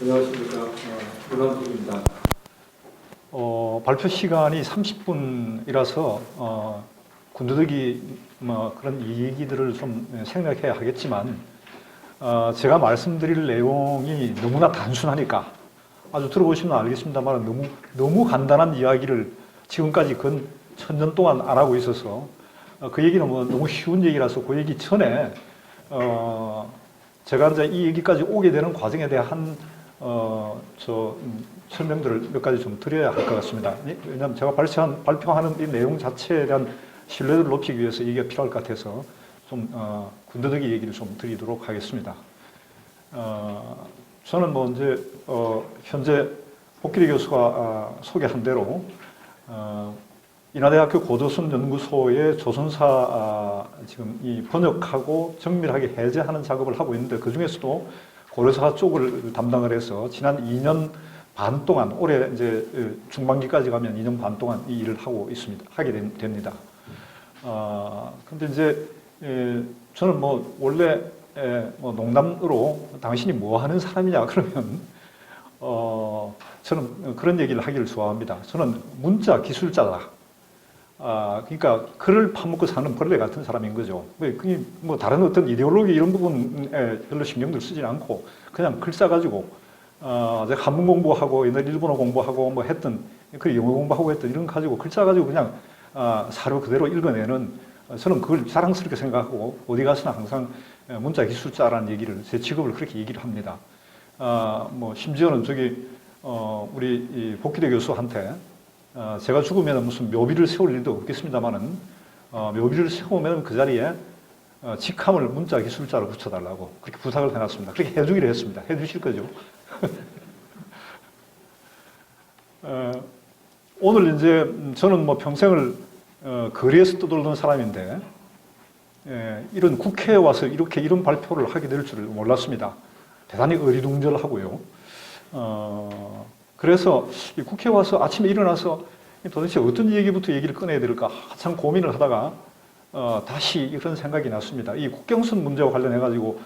안녕하십니까. 문화국입니다. 발표 시간이 30분이라서 군더더기 그런 얘기들을 좀 생략해야 하겠지만 제가 말씀드릴 내용이 너무나 단순하니까 아주 들어보시면 알겠습니다만 너무 간단한 이야기를 지금까지 근 1000년 동안 안 하고 있어서 그 얘기는 너무 쉬운 얘기라서 그 얘기 전에 제가 이제 이 얘기까지 오게 되는 과정에 대한 설명들을 몇 가지 좀 드려야 할 것 같습니다. 왜냐하면 제가 발표하는 이 내용 자체에 대한 신뢰도를 높이기 위해서 얘기가 필요할 것 같아서 좀 군더더기 얘기를 좀 드리도록 하겠습니다. 저는 이제 현재 복길이 교수가 소개한 대로 인하대학교 고조선 연구소의 조선사 지금 이 번역하고 정밀하게 해제하는 작업을 하고 있는데 그 중에서도 고려사 쪽을 담당을 해서 지난 2년 반 동안 올해 이제 중반기까지 가면 2년 반 동안 이 일을 하게 됩니다. 근데 이제 저는 원래 농담으로 당신이 뭐 하는 사람이냐 그러면 저는 그런 얘기를 하기를 좋아합니다. 저는 문자 기술자다. 그러니까 글을 파먹고 사는 벌레 같은 사람인 거죠. 다른 어떤 이데올로기 이런 부분에 별로 신경들 쓰지 않고 그냥 글 써가지고 제가 한문 공부하고 옛날 일본어 공부하고 했던 그 영어 공부하고 했던 이런 거 가지고 글 써가지고 그냥 사료 그대로 읽어내는 저는 그걸 자랑스럽게 생각하고 어디 가서나 항상 문자 기술자라는 얘기를 제 직업을 그렇게 얘기를 합니다. 심지어는 우리 이 복길의 교수한테 제가 죽으면 무슨 묘비를 세울 일도 없겠습니다만은 묘비를 세우면 그 자리에 직함을 문자 기술자로 붙여달라고 그렇게 부탁을 해놨습니다. 그렇게 해주기로 했습니다. 해주실 거죠? 오늘 이제 저는 평생을 거리에서 떠돌던 사람인데 이런 국회에 와서 이런 발표를 하게 될 줄을 몰랐습니다. 대단히 어리둥절하고요. 그래서 이 국회에 와서 아침에 일어나서 도대체 어떤 얘기부터 얘기를 꺼내야 될까 한참 고민을 하다가 다시 이런 생각이 났습니다. 이 국경선 문제와 관련해가지고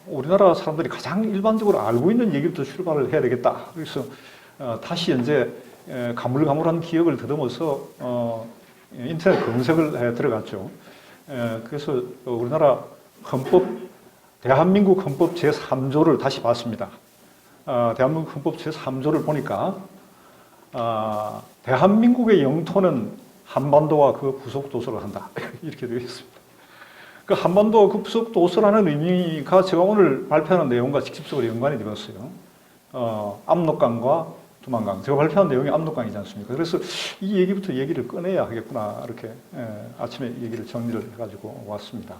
우리나라 사람들이 가장 일반적으로 알고 있는 얘기부터 출발을 해야 되겠다. 그래서 다시 이제 가물가물한 기억을 더듬어서 인터넷 검색을 해 들어갔죠. 그래서 우리나라 헌법, 대한민국 헌법 제3조를 다시 봤습니다. 대한민국 헌법 제3조를 보니까 대한민국의 영토는 한반도와 그 부속 도서를 한다. 이렇게 되어 있습니다. 그 한반도와 그 부속 도서라는 의미가 제가 오늘 발표하는 내용과 직접적으로 연관이 되었어요. 압록강과 두만강. 제가 발표한 내용이 압록강이지 않습니까? 그래서 이 얘기부터 얘기를 꺼내야 하겠구나. 이렇게 아침에 얘기를 정리를 해가지고 왔습니다.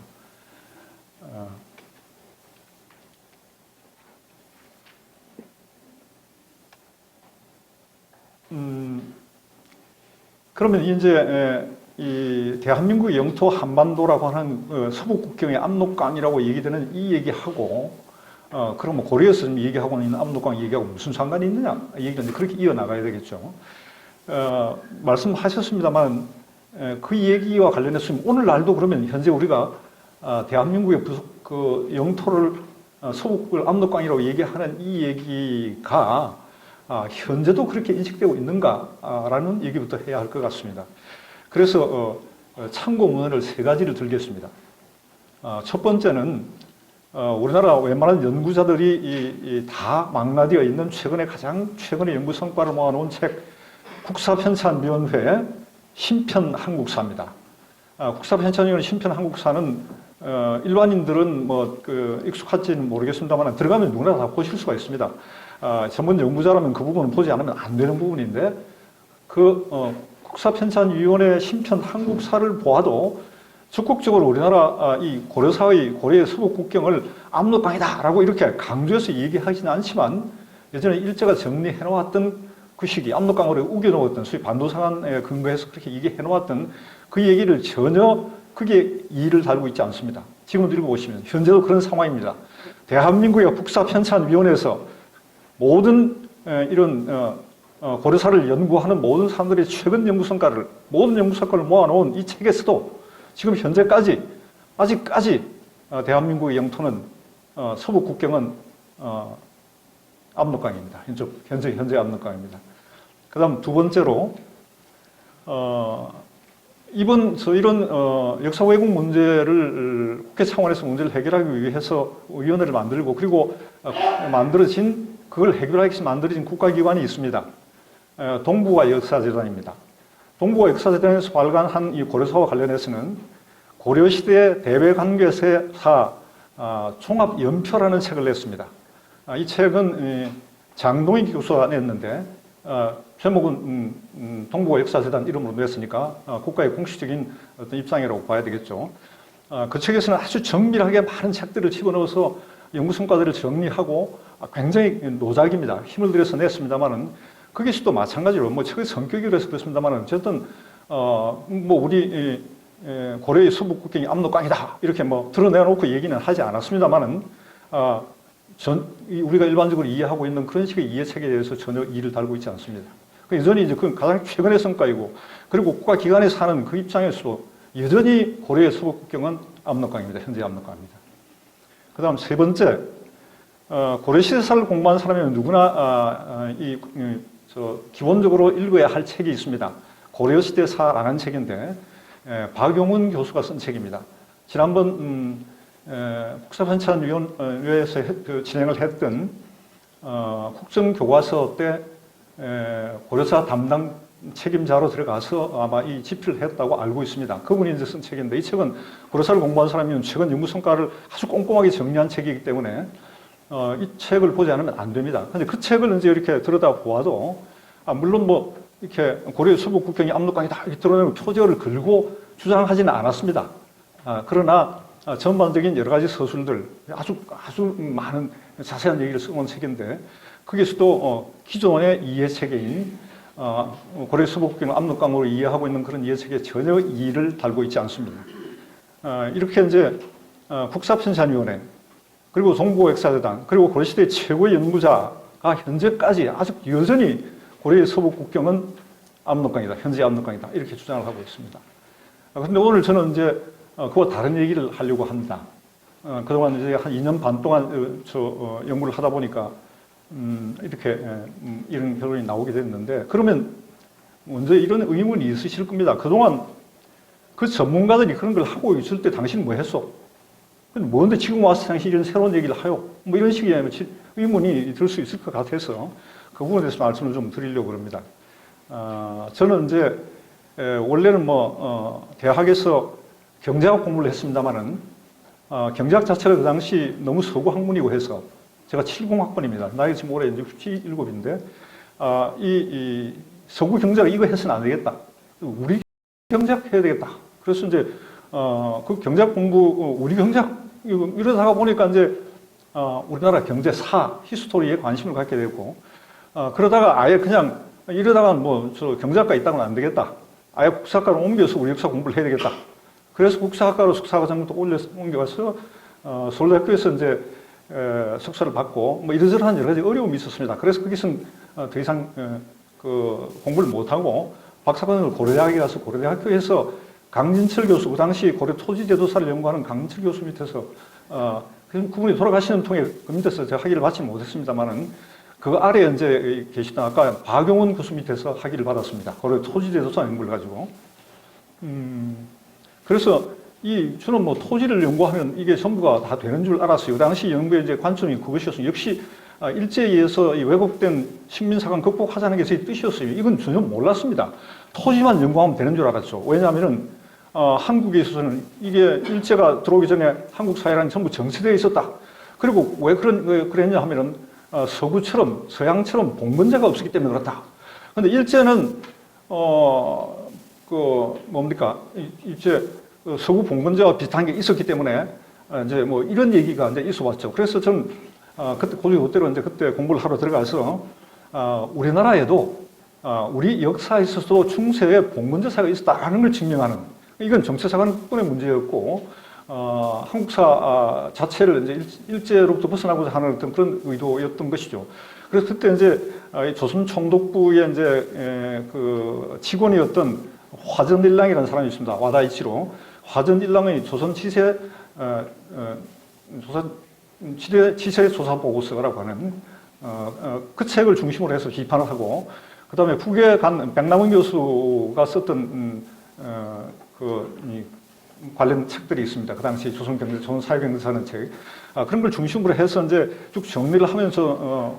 그러면 이제 이 대한민국의 영토 한반도라고 하는 서북 국경의 압록강이라고 얘기되는 이 얘기하고 그럼 고려에서 얘기하고 있는 압록강 얘기하고 무슨 상관이 있느냐? 얘기를 이제 그렇게 이어나가야 되겠죠. 말씀하셨습니다만 그 얘기와 관련해서 오늘날도 그러면 현재 우리가 대한민국의 그 영토를 서북을 압록강이라고 얘기하는 이 얘기가 현재도 그렇게 인식되고 있는가라는 얘기부터 해야 할 것 같습니다. 그래서 참고문헌을 3가지를 들겠습니다. 첫 번째는 우리나라 웬만한 연구자들이 다 망라되어 있는 가장 최근의 연구 성과를 모아놓은 책 국사편찬위원회 신편한국사입니다. 국사편찬위원회 신편한국사는 일반인들은 익숙할지는 모르겠습니다만 들어가면 누구나 다 보실 수가 있습니다. 전문 연구자라면 그 부분을 보지 않으면 안 되는 부분인데 국사편찬위원회 신편 한국사를 보아도 적극적으로 우리나라 이 고려의 서북 국경을 압록강이다라고 이렇게 강조해서 얘기하지는 않지만 예전에 일제가 정리해 놓았던 그 시기 압록강으로 우겨 놓았던 소위 반도상한에 근거해서 그렇게 얘기해 놓았던 그 얘기를 전혀 그게 이의를 다루고 있지 않습니다. 지금도 읽어보시면 현재도 그런 상황입니다. 대한민국의 국사편찬위원회에서 모든 이런 고려사를 연구하는 모든 사람들의 최근 모든 연구 성과를 모아놓은 이 책에서도 지금 현재까지 아직까지 대한민국의 영토는 서북 국경은 압록강입니다. 현재 압록강입니다. 그 다음 두 번째로, 이런 역사 왜곡 문제를 국회 차원에서 문제를 해결하기 위해서 위원회를 만들고, 그리고 그걸 해결하기 위해서 만들어진 국가기관이 있습니다. 동북아 역사재단입니다. 동북아 역사재단에서 발간한 이 고려사와 관련해서는 고려시대 대외관계사 종합연표라는 책을 냈습니다. 이 책은 장동희 교수가 냈는데, 제목은 동북아 역사재단 이름으로 냈으니까 국가의 공식적인 어떤 입장이라고 봐야 되겠죠. 그 책에서는 아주 정밀하게 많은 책들을 집어넣어서 연구 성과들을 정리하고 굉장히 노작입니다. 힘을 들여서 냈습니다만은, 거기서도 마찬가지로 뭐 책의 성격이 그래서 그렇습니다만은, 어쨌든 우리 고려의 서북국경이 압록강이다 이렇게 뭐 드러내놓고 얘기는 하지 않았습니다만은, 우리가 일반적으로 이해하고 있는 그런 식의 이해책에 대해서 전혀 이를 달고 있지 않습니다. 여전히 이제 그건 가장 최근의 성과이고, 그리고 국가기관에서 하는 그 입장에서도 여전히 고려의 서북국경은 압록강입니다. 현재 압록강입니다. 그 다음 세 번째, 고려시대사를 공부한 사람이면 누구나 기본적으로 읽어야 할 책이 있습니다. 고려시대사라는 책인데, 박용훈 교수가 쓴 책입니다. 지난번 국사편찬위원회에서 진행을 했던 국정교과서 때 고려사 담당 책임자로 들어가서 아마 이 집필을 했다고 알고 있습니다. 그분이 이제 쓴 책인데, 이 책은 고려사를 공부한 사람이면 최근 연구 성과를 아주 꼼꼼하게 정리한 책이기 때문에 이 책을 보지 않으면 안 됩니다. 근데 그 책을 이제 이렇게 들여다보아도, 물론 뭐 이렇게 고려의 서북국경이 압록강이다 이렇게 드러내는 표제어를 걸고 주장하지는 않았습니다. 그러나 전반적인 여러 가지 서술들, 아주 많은 자세한 얘기를 써온 책인데, 거기서도 기존의 이해체계인 고려 서북국경을 압록강으로 이해하고 있는 그런 이해체계에 전혀 이의를 달고 있지 않습니다. 이렇게 이제 국사편찬위원회, 그리고 동북아 역사재단, 그리고 고려시대 최고의 연구자가 현재까지 아직 여전히 고려의 서북국경은 압록강이다, 현재 압록강이다 이렇게 주장을 하고 있습니다. 그런데 오늘 저는 이제 그와 다른 얘기를 하려고 합니다. 그동안 이제 한 2년 반 동안 연구를 하다 보니까 이렇게 이런 결론이 나오게 됐는데, 그러면 먼저 이런 의문이 있으실 겁니다. 그동안 그 전문가들이 그런 걸 하고 있을 때 당신은 뭐 했어? 뭔데 지금 와서 당신 이런 새로운 얘기를 하요? 뭐 이런 식의 의문이 들 수 있을 것 같아서 그 부분에 대해서 말씀을 좀 드리려고 합니다. 저는 이제 원래는 대학에서 경제학 공부를 했습니다만은, 경제학 자체가 그 당시 너무 서구 학문이고 해서, 제가 70학번입니다. 나이 지금 올해 이제 67인데, 이 서구 경제학 이거 해서는 안 되겠다. 우리 경제학 해야 되겠다. 그래서 이제, 그 경제학 공부, 우리 경제학, 이러다가 보니까 이제, 우리나라 경제사, 히스토리에 관심을 갖게 되고, 그러다가 아예 그냥, 이러다가 경제학과 있다고는 안 되겠다. 아예 국사학과로 옮겨서 우리 역사 공부를 해야 되겠다. 그래서 국사학과로 석사과정도 옮겨가서 서울대학교에서 이제 석사를 받고 이러저러한 여러 가지 어려움이 있었습니다. 그래서 거기서는 더 이상 그 공부를 못하고 박사과정을 고려대학에 가서 고려대학교에서 강진철 교수, 그 당시 고려 토지제도사를 연구하는 강진철 교수 밑에서 그분이 돌아가시는 통에 그 밑에서 제가 학위를 받지 못했습니다만은, 그 아래 이제 계시던 아까 박용훈 교수 밑에서 학위를 받았습니다. 고려 토지제도사 연구를 가지고. 그래서 저는 토지를 연구하면 이게 전부가 다 되는 줄 알았어요. 당시 연구의 이제 관점이 그것이었어요. 역시 일제에 의해서 이 왜곡된 식민사관 극복하자는 게 제 뜻이었어요. 이건 전혀 몰랐습니다. 토지만 연구하면 되는 줄 알았죠. 왜냐하면은 한국에 있어서는 이게 일제가 들어오기 전에 한국 사회라는 전부 정체되어 있었다. 그리고 왜 그랬냐 하면은 서구처럼 서양처럼 봉건제가 없었기 때문에 그렇다. 그런데 일제는 이제 서구 봉건제와 비슷한 게 있었기 때문에 이제 이런 얘기가 이제 있어왔죠. 그래서 저는 그때 그대로 이제 그때 공부를 하러 들어가서 우리나라에도 우리 역사에 있어서도 중세에 봉건제사가 있었다라는 걸 증명하는, 이건 정체사관권의 문제였고, 한국사 자체를 이제 일제로부터 벗어나고자 하는 어떤 그런 의도였던 것이죠. 그래서 그때 이제 조선 총독부의 이제 그 직원이었던 화전일랑이라는 사람이 있습니다. 와다이치로. 화전일랑의 조선 치세 조사 보고서라고 하는 그 책을 중심으로 해서 비판을 하고, 그 다음에 북에 간 백남원 교수가 썼던 관련 책들이 있습니다. 그 당시 조선사회경제사라는 책. 그런 걸 중심으로 해서 이제 쭉 정리를 하면서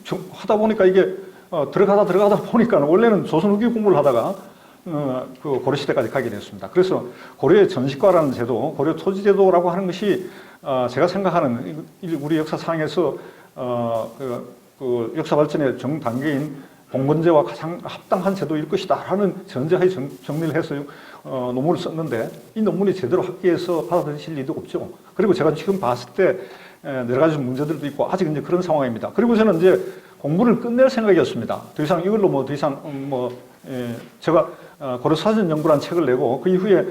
쭉 하다 보니까 이게 들어가다 보니까 원래는 조선 후기 공부를 하다가 그 고려시대까지 가게 됐습니다. 그래서 고려의 전시과라는 제도, 고려 토지제도라고 하는 것이 제가 생각하는 우리 역사상에서 그 역사 발전의 정단계인 봉건제와 가장 합당한 제도일 것이다 라는 전제하에 정리를 해서 논문을 썼는데, 이 논문이 제대로 학계에서 받아들이실 리도 없죠. 그리고 제가 지금 봤을 때 여러 가지 문제들도 있고 아직 이제 그런 상황입니다. 그리고 저는 이제 공부를 끝낼 생각이었습니다. 더 이상 이걸로 더 이상 제가 고려 사전 연구라는 책을 내고 그 이후에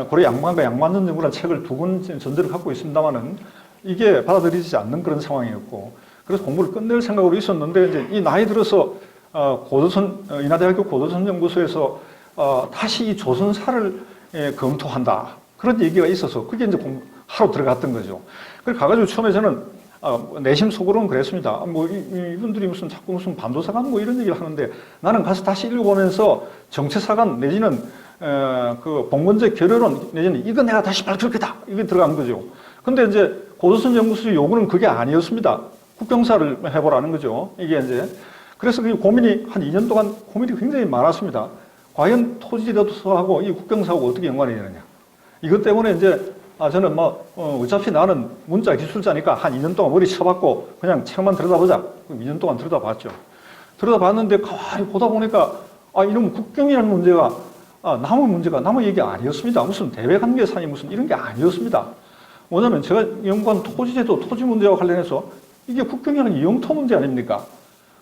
고려 양반과 양반전 연구라는 책을 2권 전제를 갖고 있습니다만은 이게 받아들이지 않는 그런 상황이었고, 그래서 공부를 끝낼 생각으로 있었는데, 이제 이 나이 들어서 인하대학교 고도선 연구소에서 다시 이 조선사를 검토한다, 그런 얘기가 있어서 그게 이제 하러 들어갔던 거죠. 그래서 가가지고 처음에 저는 내심 속으로는 그랬습니다. 이분들이 자꾸 무슨 반도사관 이런 얘기를 하는데, 나는 가서 다시 읽어보면서 정체사관 내지는 그 봉건제 결여론 내지는 이거 내가 다시 밝힐 거다, 이게 들어간 거죠. 근데 이제 고도선 연구소의 요구는 그게 아니었습니다. 국경사를 해보라는 거죠. 이게 이제. 그래서 그 고민이 한 2년 동안 고민이 굉장히 많았습니다. 과연 토지제도서하고 이 국경사하고 어떻게 연관이 되느냐. 이것 때문에 이제 저는 어차피 나는 문자 기술자니까 한 2년 동안 머리 쳐박고 그냥 책만 들여다보자. 그럼 2년 동안 들여다봤죠. 들여다봤는데 가만히 보다 보니까 이런 국경이라는 문제가 남의 얘기 아니었습니다. 무슨 대외관계사니 무슨 이런 게 아니었습니다. 뭐냐면 제가 연구한 토지제도, 토지 문제와 관련해서 이게 국경이라는 영토 문제 아닙니까?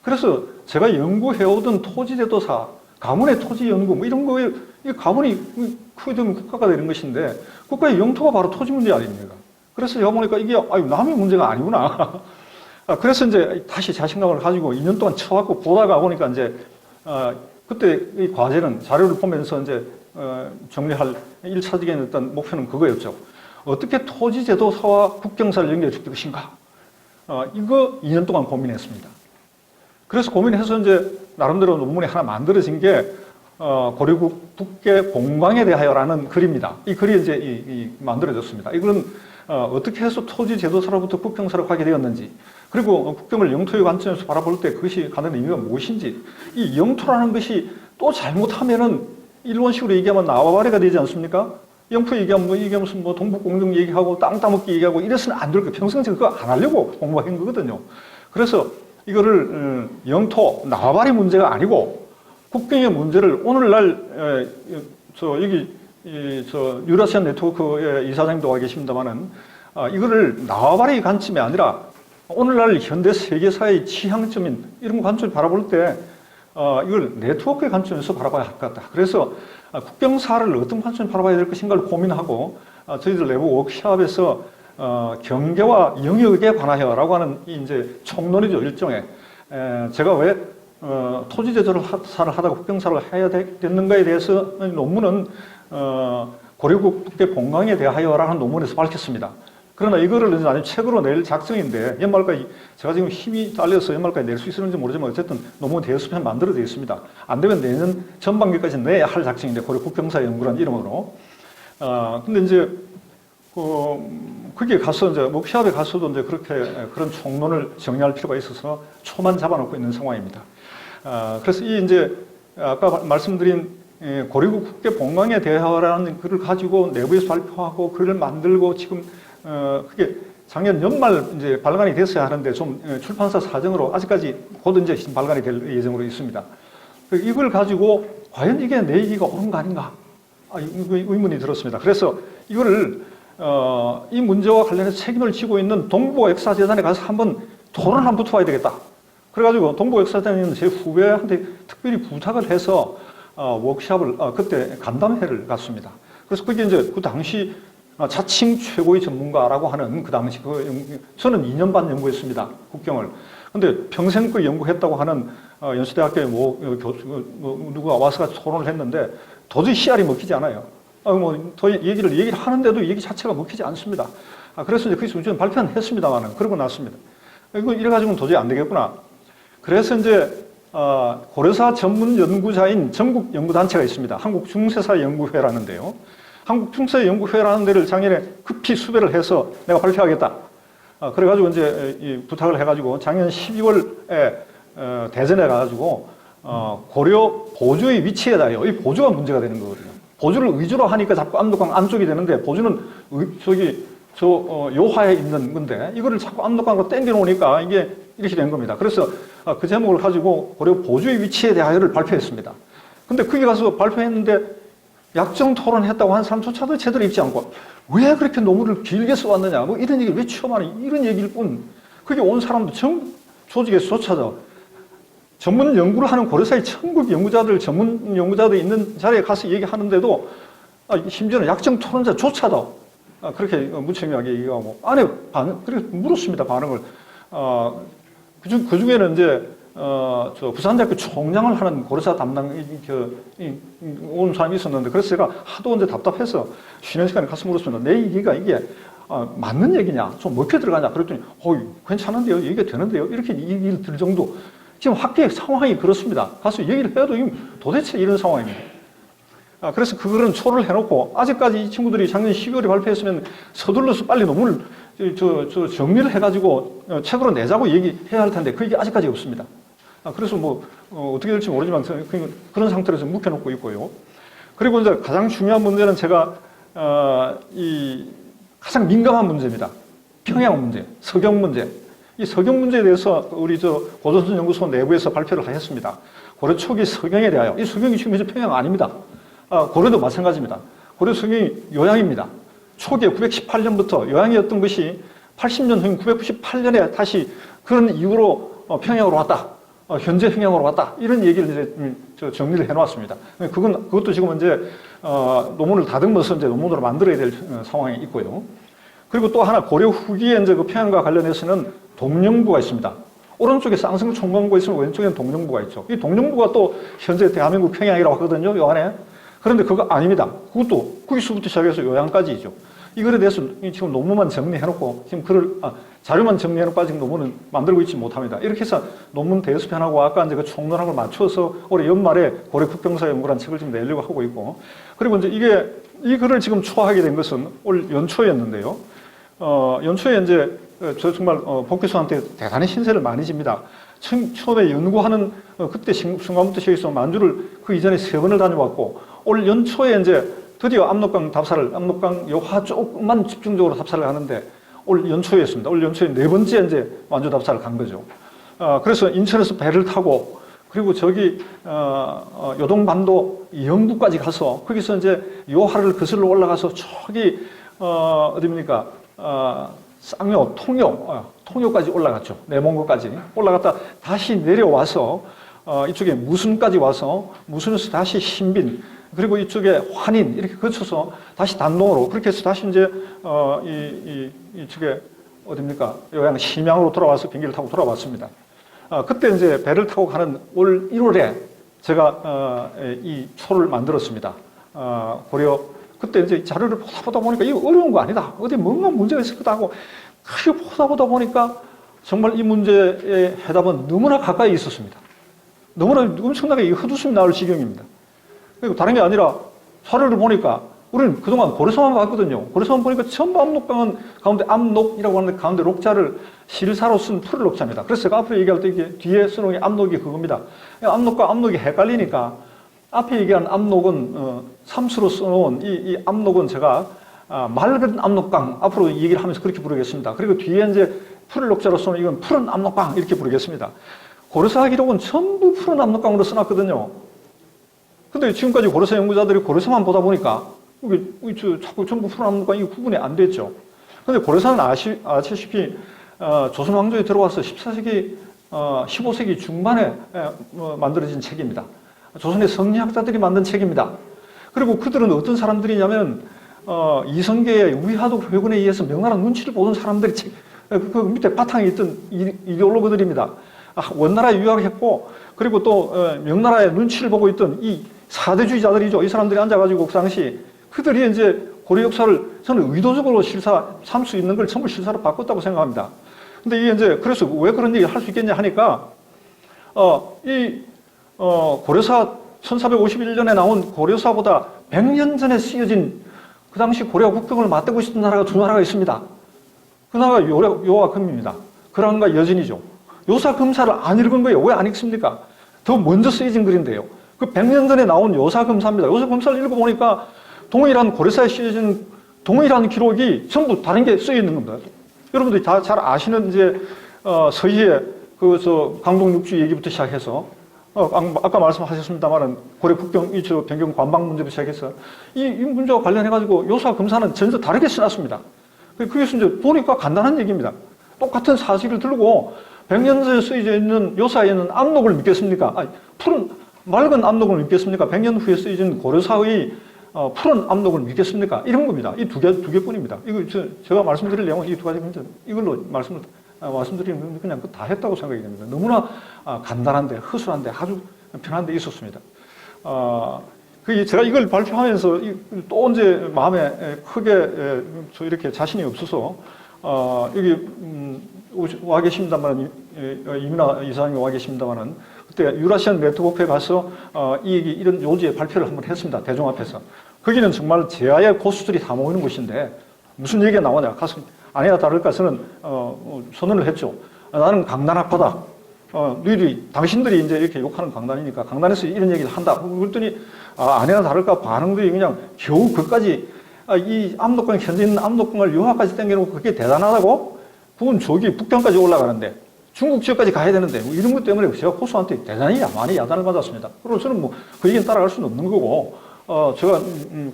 그래서 제가 연구해오던 토지제도사, 가문의 토지 연구 이런 거에 가문이 크게 되면 국가가 되는 것인데, 국가의 영토가 바로 토지 문제 아닙니까? 그래서 제가 보니까 이게 남의 문제가 아니구나. 그래서 이제 다시 자신감을 가지고 2년 동안 쳐갖고 보다가 보니까 이제 그때 이 과제는 자료를 보면서 이제 정리할 1차적인 어떤 목표는 그거였죠. 어떻게 토지제도사와 국경사를 연결해 줄 것인가? 이거 2년 동안 고민했습니다. 그래서 고민해서 이제 나름대로 논문이 하나 만들어진 게 고려국 북계 공강에 대하여라는 글입니다. 이 글이 이제 만들어졌습니다. 이거는 어떻게 해서 토지 제도사로부터 국경사로 가게 되었는지, 그리고 국경을 영토의 관점에서 바라볼 때 그것이 갖는 의미가 무엇인지, 이 영토라는 것이 또 잘못하면은 일본식으로 얘기하면 나와바리가 되지 않습니까? 영토 얘기하면 이게 무슨 동북공정 얘기하고 땅 따먹기 얘기하고 이래서는 안 될 거예요. 평생 제가 그거 안 하려고 공부한 거거든요. 그래서 이거를 영토, 나와바리 문제가 아니고 국경의 문제를 오늘날 유라시안 네트워크의 이사장님도 와 계십니다만은 이거를 나와바리 관점이 아니라 오늘날 현대 세계사의 취향점인 이런 관점을 바라볼 때 이걸 네트워크의 관점에서 바라봐야 할 것 같다. 그래서 국경사를 어떤 관점에서 바라봐야 될 것인가를 고민하고 저희들 내부 워크숍에서 경계와 영역에 관하여라고 하는 이제 총론이죠, 일종의. 제가 왜 토지제도를 하다가 국경사를 해야 됐는가에 대해서 논문은 고려국 북계 공강에 대하여라는 논문에서 밝혔습니다. 그러나 이거를 나중에 책으로 낼 작성인데 연말까지 제가 지금 힘이 딸려서 연말까지 낼 수 있을지 모르지만 어쨌든 논문 대여섯편 만들어져 있습니다. 안 되면 내년 전반기까지 내야 할 작성인데 고려 국경사 연구라는 이름으로. 근데 이제 거기에 가서 이제 워크숍에 가서도 이제 그런 총론을 정리할 필요가 있어서 초만 잡아놓고 있는 상황입니다. 그래서 이 이제 아까 말씀드린 고려국 국계 본강에 대하여라는 글을 가지고 내부에서 발표하고 글을 만들고 지금 그게 작년 연말 이제 발간이 됐어야 하는데 좀 출판사 사정으로 아직까지 곧 이제 발간이 될 예정으로 있습니다. 이걸 가지고 과연 이게 내 얘기가 옳은 거 아닌가? 의문이 들었습니다. 그래서 이거를 이 문제와 관련해서 책임을 지고 있는 동북역사재단에 가서 한번 토론을 한번 붙어봐야 되겠다. 그래가지고 동북역사재단에 있는 제 후배한테 특별히 부탁을 해서 워크숍을 그때 간담회를 갔습니다. 그래서 그게 이제 그 당시 자칭 최고의 전문가라고 하는 그 당시 저는 2년 반 연구했습니다. 국경을. 근데 평생 그 연구했다고 하는 연수대학교에 누가 와서 같이 토론을 했는데 도저히 씨알이 먹히지 않아요. 더 얘기를 하는데도 얘기 자체가 먹히지 않습니다. 그래서 이제 그 수준 발표는 했습니다만은 그러고 났습니다. 이거 이래가지고는 도저히 안 되겠구나. 그래서 이제 고려사 전문 연구자인 전국 연구단체가 있습니다. 한국중세사연구회라는데요. 한국중세연구회라는 데를 작년에 급히 수배를 해서 내가 발표하겠다. 그래가지고 이제 부탁을 해가지고 작년 12월에 대전에 가가지고 고려 보주의 위치에 대하여 이 보주가 문제가 되는 거거든요. 보주를 위주로 하니까 자꾸 압록강 안쪽이 되는데 보주는 요하에 있는 건데 이거를 자꾸 압록강으로 땡겨 놓으니까 이게 이렇게 된 겁니다. 그래서 그 제목을 가지고 고려 보주의 위치에 대하여를 발표했습니다. 근데 거기 가서 발표했는데 약정 토론했다고 한 사람조차도 제대로 읽지 않고 왜 그렇게 논문을 길게 써왔느냐 뭐 이런 얘기를 왜 취업하는 이런 얘기일 뿐 거기 온 사람도 조직에서조차도 전문 연구를 하는 고려사의 천국 연구자들, 전문 연구자들 있는 자리에 가서 얘기하는데도 심지어는 약정 토론자조차도 그렇게 무책임하게 얘기하고 안에 그렇게 물었습니다. 반응을. 그 중에는 이제 저 부산대학교 총장을 하는 고려사 담당 온 사람이 있었는데 그래서 제가 하도 이제 답답해서 쉬는 시간에 가서 물었습니다. 내 얘기가 이게 맞는 얘기냐, 좀 먹혀 들어가냐 그랬더니 괜찮은데요, 얘기가 되는데요 이렇게 얘기를 들 정도. 지금 학계의 상황이 그렇습니다. 가서 얘기를 해도 도대체 이런 상황입니다. 그래서 그거는 초를 해놓고 아직까지 이 친구들이 작년 12월에 발표했으면 서둘러서 빨리 논문을 정리를 해가지고 책으로 내자고 얘기해야 할 텐데 그게 아직까지 없습니다. 그래서 뭐 어떻게 될지 모르지만 그런 상태로 좀 묵혀놓고 있고요. 그리고 이제 가장 중요한 문제는 제가 이 가장 민감한 문제입니다. 평양 문제, 서경 문제. 이 서경 문제에 대해서 우리 고전선 연구소 내부에서 발표를 하였습니다. 고려 초기 서경에 대하여 이 서경이 지금 이제 평양 아닙니다. 고려도 마찬가지입니다. 고려 서경이 요양입니다. 초기에 918년부터 요양이었던 것이 80년 후인 998년에 다시 그런 이유로 평양으로 왔다. 현재 평양으로 왔다. 이런 얘기를 이제 정리를 해놓았습니다. 그것도 지금 이제 논문을 다듬어서 이제 논문으로 만들어야 될 상황이 있고요. 그리고 또 하나 고려 후기에 이제 그 평양과 관련해서는 동령부가 있습니다. 오른쪽에 쌍성 총광부가 있으면 왼쪽에는 동령부가 있죠. 이 동령부가 또 현재 대한민국 평양이라고 하거든요. 요 안에. 그런데 그거 아닙니다. 그것도 구기수부터 시작해서 요양까지죠. 이거에 대해서 지금 논문만 정리해놓고 지금 자료만 정리해놓고 아직 논문은 만들고 있지 못합니다. 이렇게 해서 논문 대여편하고 아까 이제 그 총론학을 맞춰서 올해 연말에 고려 국경사연구라는 책을 지금 내려고 하고 있고 그리고 이제 이 글을 지금 초하게 된 것은 올 연초였는데요. 연초에 이제 저 정말 복귀수한테 대단히 신세를 많이 집니다. 처음에 연구하는 그때 순간부터 시작해서 만주를 그 이전에 3번을 다녀왔고 올 연초에 이제 드디어 압록강 요하 쪽만 집중적으로 답사를 하는데 올 연초였습니다. 올 연초에 4번째 이제 만주 답사를 간 거죠. 그래서 인천에서 배를 타고 그리고 저기 요동반도 영구까지 가서 거기서 이제 요하를 거슬러 올라가서 저기 어디입니까? 쌍요, 통요까지 올라갔죠. 내몽고까지 올라갔다 다시 내려와서 이쪽에 무순까지 와서 무순에서 다시 신빈 그리고 이쪽에 환인 이렇게 거쳐서 다시 단동으로 그렇게 해서 다시 이제 이쪽에 어디입니까? 요양 심양으로 돌아와서 비행기를 타고 돌아왔습니다. 그때 이제 배를 타고 가는 올 1월에 제가 이 초를 만들었습니다. 고려 그때 이제 자료를 보다 보니까 이거 어려운 거 아니다. 어디 뭔가 문제가 있을 거다 하고 크게 보다 보니까 정말 이 문제의 해답은 너무나 가까이 있었습니다. 너무나 엄청나게 헛웃음이 나올 지경입니다. 그리고 다른 게 아니라 자료를 보니까 우리는 그동안 고려사만 봤거든요. 고려사만 보니까 전부 압록강은 가운데 압록이라고 하는데 가운데 녹자를 실사로 쓴 풀 녹자입니다. 그래서 제가 앞으로 얘기할 때 이게 뒤에 써놓은 게 압록이 그겁니다. 압록과 압록이 헷갈리니까 앞에 얘기한 압록은 삼수로 써놓은 이 압록은 제가 맑은 압록강 앞으로 얘기를 하면서 그렇게 부르겠습니다. 그리고 뒤에 이제 푸른 녹자로 써놓은 이건 푸른 압록강 이렇게 부르겠습니다. 고려사 기록은 전부 푸른 압록강으로 써놨거든요. 근데 지금까지 고려사 연구자들이 고려사만 보다 보니까 이게 자꾸 전부 푸른 압록강이 구분이 안 됐죠. 근데 고려사는 아시다시피 조선 왕조에 들어와서 14세기, 15세기 중반에 만들어진 책입니다. 조선의 성리학자들이 만든 책입니다. 그리고 그들은 어떤 사람들이냐면 이성계의 위화독 회군에 의해서 명나라 눈치를 보던 사람들이 그 밑에 바탕에 있던 이데올로그들입니다. 원나라에 유학했고 그리고 또 명나라의 눈치를 보고 있던 이 사대주의자들이죠. 이 사람들이 앉아가지고 그 당시 그들이 이제 고려 역사를 저는 의도적으로 실사 삼수 있는 걸 전부 실사로 바꿨다고 생각합니다. 근데 이게 이제 그래서 왜 그런 얘기를 할 수 있겠냐 하니까 고려사 1451년에 나온 고려사보다 100년 전에 쓰여진 그 당시 고려 국경을 맞대고 있었던 나라가 두 나라가 있습니다. 그 나라가 요와 금입니다. 그랑과 여진이죠. 요사 금사를 안 읽은 거예요. 왜 안 읽습니까? 더 먼저 쓰여진 글인데요. 그 100년 전에 나온 요사 금사입니다. 요사 금사를 읽어보니까 동일한 고려사에 쓰여진 동일한 기록이 전부 다른 게 쓰여 있는 겁니다. 여러분들이 다 잘 아시는 이제 서희의 강동 육주 얘기부터 시작해서 아까 말씀하셨습니다만은 고려 국경 변경 관방 문제부터 시작해서 이 문제와 관련해가지고 요사 금사는 전혀 다르게 써놨습니다. 그래서 이제 보니까 간단한 얘기입니다. 똑같은 사실을 들고 100년 전에 쓰여져 있는 요사에 있는 압록을 믿겠습니까? 아니, 푸른 맑은 압록을 믿겠습니까? 100년 후에 쓰여진 고려사의 푸른 압록을 믿겠습니까? 이런 겁니다. 이 두 개뿐입니다. 이거 제가 말씀드릴 내용은 이 두 가지 문제 이걸로 말씀드리는 건 그냥 다 했다고 생각이 됩니다. 너무나 간단한데 허술한데 아주 편한데 있었습니다. 제가 이걸 발표하면서 또 언제 마음에 크게 이렇게 자신이 없어서 여기 와 계십니다만 이민아 이사장이 와 계십니다만은 그때 유라시안 네트워크에 가서 이런 요지의 발표를 한번 했습니다. 대중 앞에서. 거기는 정말 제아의 고수들이 다 모이는 곳인데 무슨 얘기가 나오냐. 가서 아니나 다를까 저는 선언을 했죠. 나는 강단학파다. 당신들이 이제 이렇게 욕하는 강단이니까 강단에서 이런 얘기를 한다. 그랬더니 아니나 다를까 반응들이 그냥 겨우 그까지 이 압록강 현재 있는 압록강을 유화까지 당겨놓고 그게 대단하다고? 그건 저기 북경까지 올라가는데 중국 지역까지 가야 되는데 이런 것 때문에 제가 고수한테 대단히 많이 야단을 맞았습니다. 그리고 저는 그 얘기는 따라갈 수는 없는 거고 제가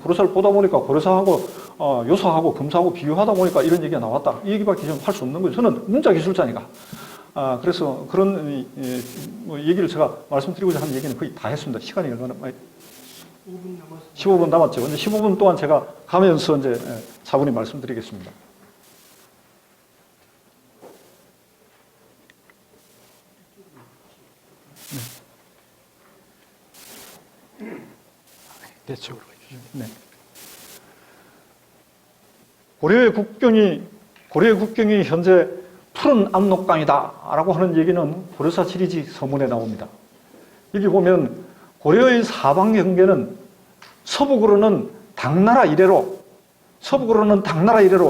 고려사를 보다 보니까 고려사하고 요사하고 금사하고 비교하다 보니까 이런 얘기가 나왔다. 이 얘기밖에 좀 할 수 없는 거죠. 저는 문자 기술자니까. 그래서 그런 얘기를 제가 말씀드리고자 하는 얘기는 거의 다 했습니다. 시간이 얼마나 15분 남았죠. 근데 15분 동안 제가 가면서 이제 차분히 말씀드리겠습니다. 네, 쪽으로 해주시죠. 네. 고려의 국경이 현재 푸른 압록강이다라고 하는 얘기는 고려사 지리지 서문에 나옵니다. 여기 보면 고려의 사방 경계는 서북으로는 당나라 이래로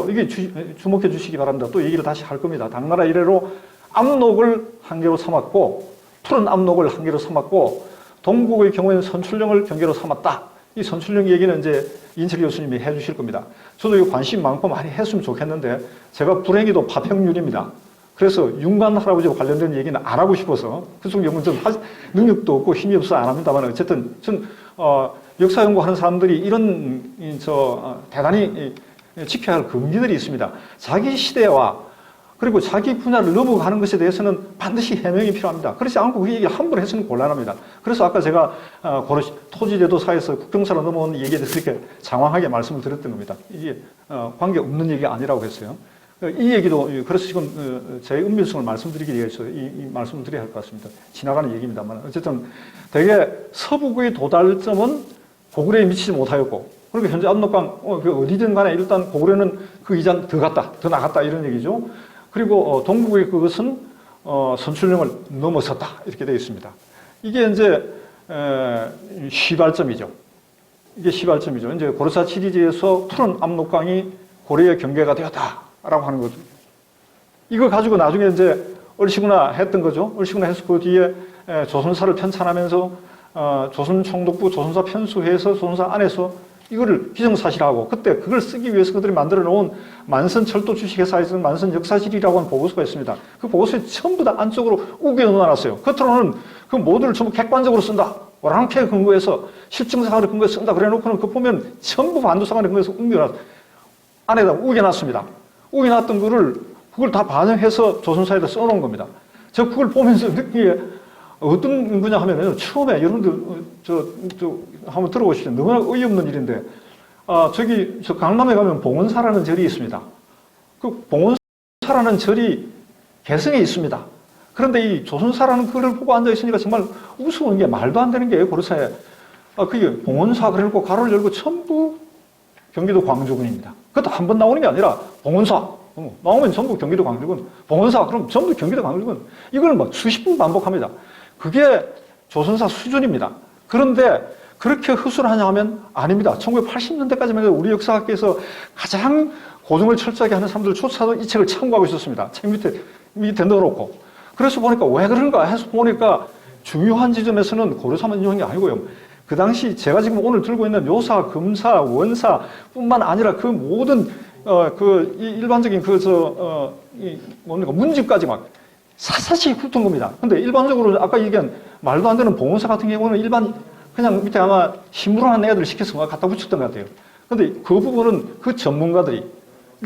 이게 주목해 주시기 바랍니다. 또 얘기를 다시 할 겁니다. 당나라 이래로 압록을 한 개로 삼았고 푸른 압록을 한 개로 삼았고 동국의 경우에는 선출령을 경계로 삼았다. 이 선출령 얘기는 이제 인철 교수님이 해주실 겁니다. 저도 이거 관심 많고 많이 했으면 좋겠는데 제가 불행히도 파평률입니다. 그래서 윤관 할아버지와 관련된 얘기는 안 하고 싶어서 그쪽 연구는 좀 능력도 없고 힘이 없어서 안 합니다만 어쨌든 전 역사 연구하는 사람들이 이런 대단히 지켜야 할 금기들이 있습니다. 자기 시대와 그리고 자기 분야를 넘어가는 것에 대해서는 반드시 해명이 필요합니다. 그렇지 않고 그 얘기를 함부로 해서는 곤란합니다. 그래서 아까 제가 토지제도사에서 국경사로 넘어온 얘기에 대해서 이렇게 장황하게 말씀을 드렸던 겁니다. 이게 관계없는 얘기가 아니라고 했어요. 이 얘기도 그래서 지금 제 은밀성을 말씀드리기 위해서 이 말씀을 드려야 할 것 같습니다. 지나가는 얘기입니다만 어쨌든 대개 서북의 도달점은 고구려에 미치지 못하였고 그리고 현재 압록강 어디든 간에 일단 고구려는 그 이전 더 갔다 더 나갔다 이런 얘기죠. 그리고 동국의 그것은 선출령을 넘어섰다 이렇게 되어 있습니다. 이게 이제 시발점이죠. 이게 시발점이죠. 이제 고려사 지리지에서 푸른 압록강이 고려의 경계가 되었다라고 하는 거죠. 이거 가지고 나중에 이제 얼씨구나 했던 거죠. 얼씨구나 해서 그 뒤에 조선사를 편찬하면서 조선 총독부 조선사 편수해서 조선사 안에서 이거를 기정사실하고 그때 그걸 쓰기 위해서 그들이 만들어 놓은 만선 철도 주식회사에서 만선 역사실이라고 하는 보고서가 있습니다. 그 보고서에 전부 다 안쪽으로 우겨 넣어놨어요. 겉으로는 그 모두를 전부 객관적으로 쓴다. 오랑캐 근거해서 실증사를 근거해서 쓴다. 그래 놓고는 그 보면 전부 반도사관에 근거해서 안에다 우겨놨습니다. 우겨놨던 거를 그걸 다 반영해서 조선사에다 써놓은 겁니다. 제가 그걸 보면서 느낀 게 어떤 거냐 하면은 처음에 여러분들 한번 들어보시죠. 너무나 어이없는 일인데 저기 강남에 가면 봉원사라는 절이 있습니다. 그 봉원사라는 절이 개성에 있습니다. 그런데 이 조선사라는 글을 보고 앉아 있으니까 정말 우스운 게 말도 안 되는 게 고려사에 그게 봉원사 그래놓고 가로를 열고 전부 경기도 광주군입니다. 그것도 한 번 나오는 게 아니라 봉원사 나오면 전부 경기도 광주군. 봉원사 그럼 전부 경기도 광주군. 이걸 뭐 수십 분 반복합니다. 그게 조선사 수준입니다. 그런데 그렇게 흡수하냐 하면 아닙니다. 1980년대까지만 해도 우리 역사학계에서 가장 고증을 철저하게 하는 사람들조차도 이 책을 참고하고 있었습니다. 책 밑에 넣어놓고. 그래서 보니까 왜 그런가 해서 보니까 중요한 지점에서는 고려사만 인용한 게 아니고요. 그 당시 제가 지금 오늘 들고 있는 요사, 금사, 원사뿐만 아니라 그 모든 일반적인 문집까지 막 사사시 훑은 겁니다. 근데 일반적으로 아까 얘기한 말도 안 되는 봉원사 같은 경우는 일반 그냥 밑에 아마 심부름하는 애들 시켜서 갖다 붙였던 것 같아요. 근데 그 부분은 그 전문가들이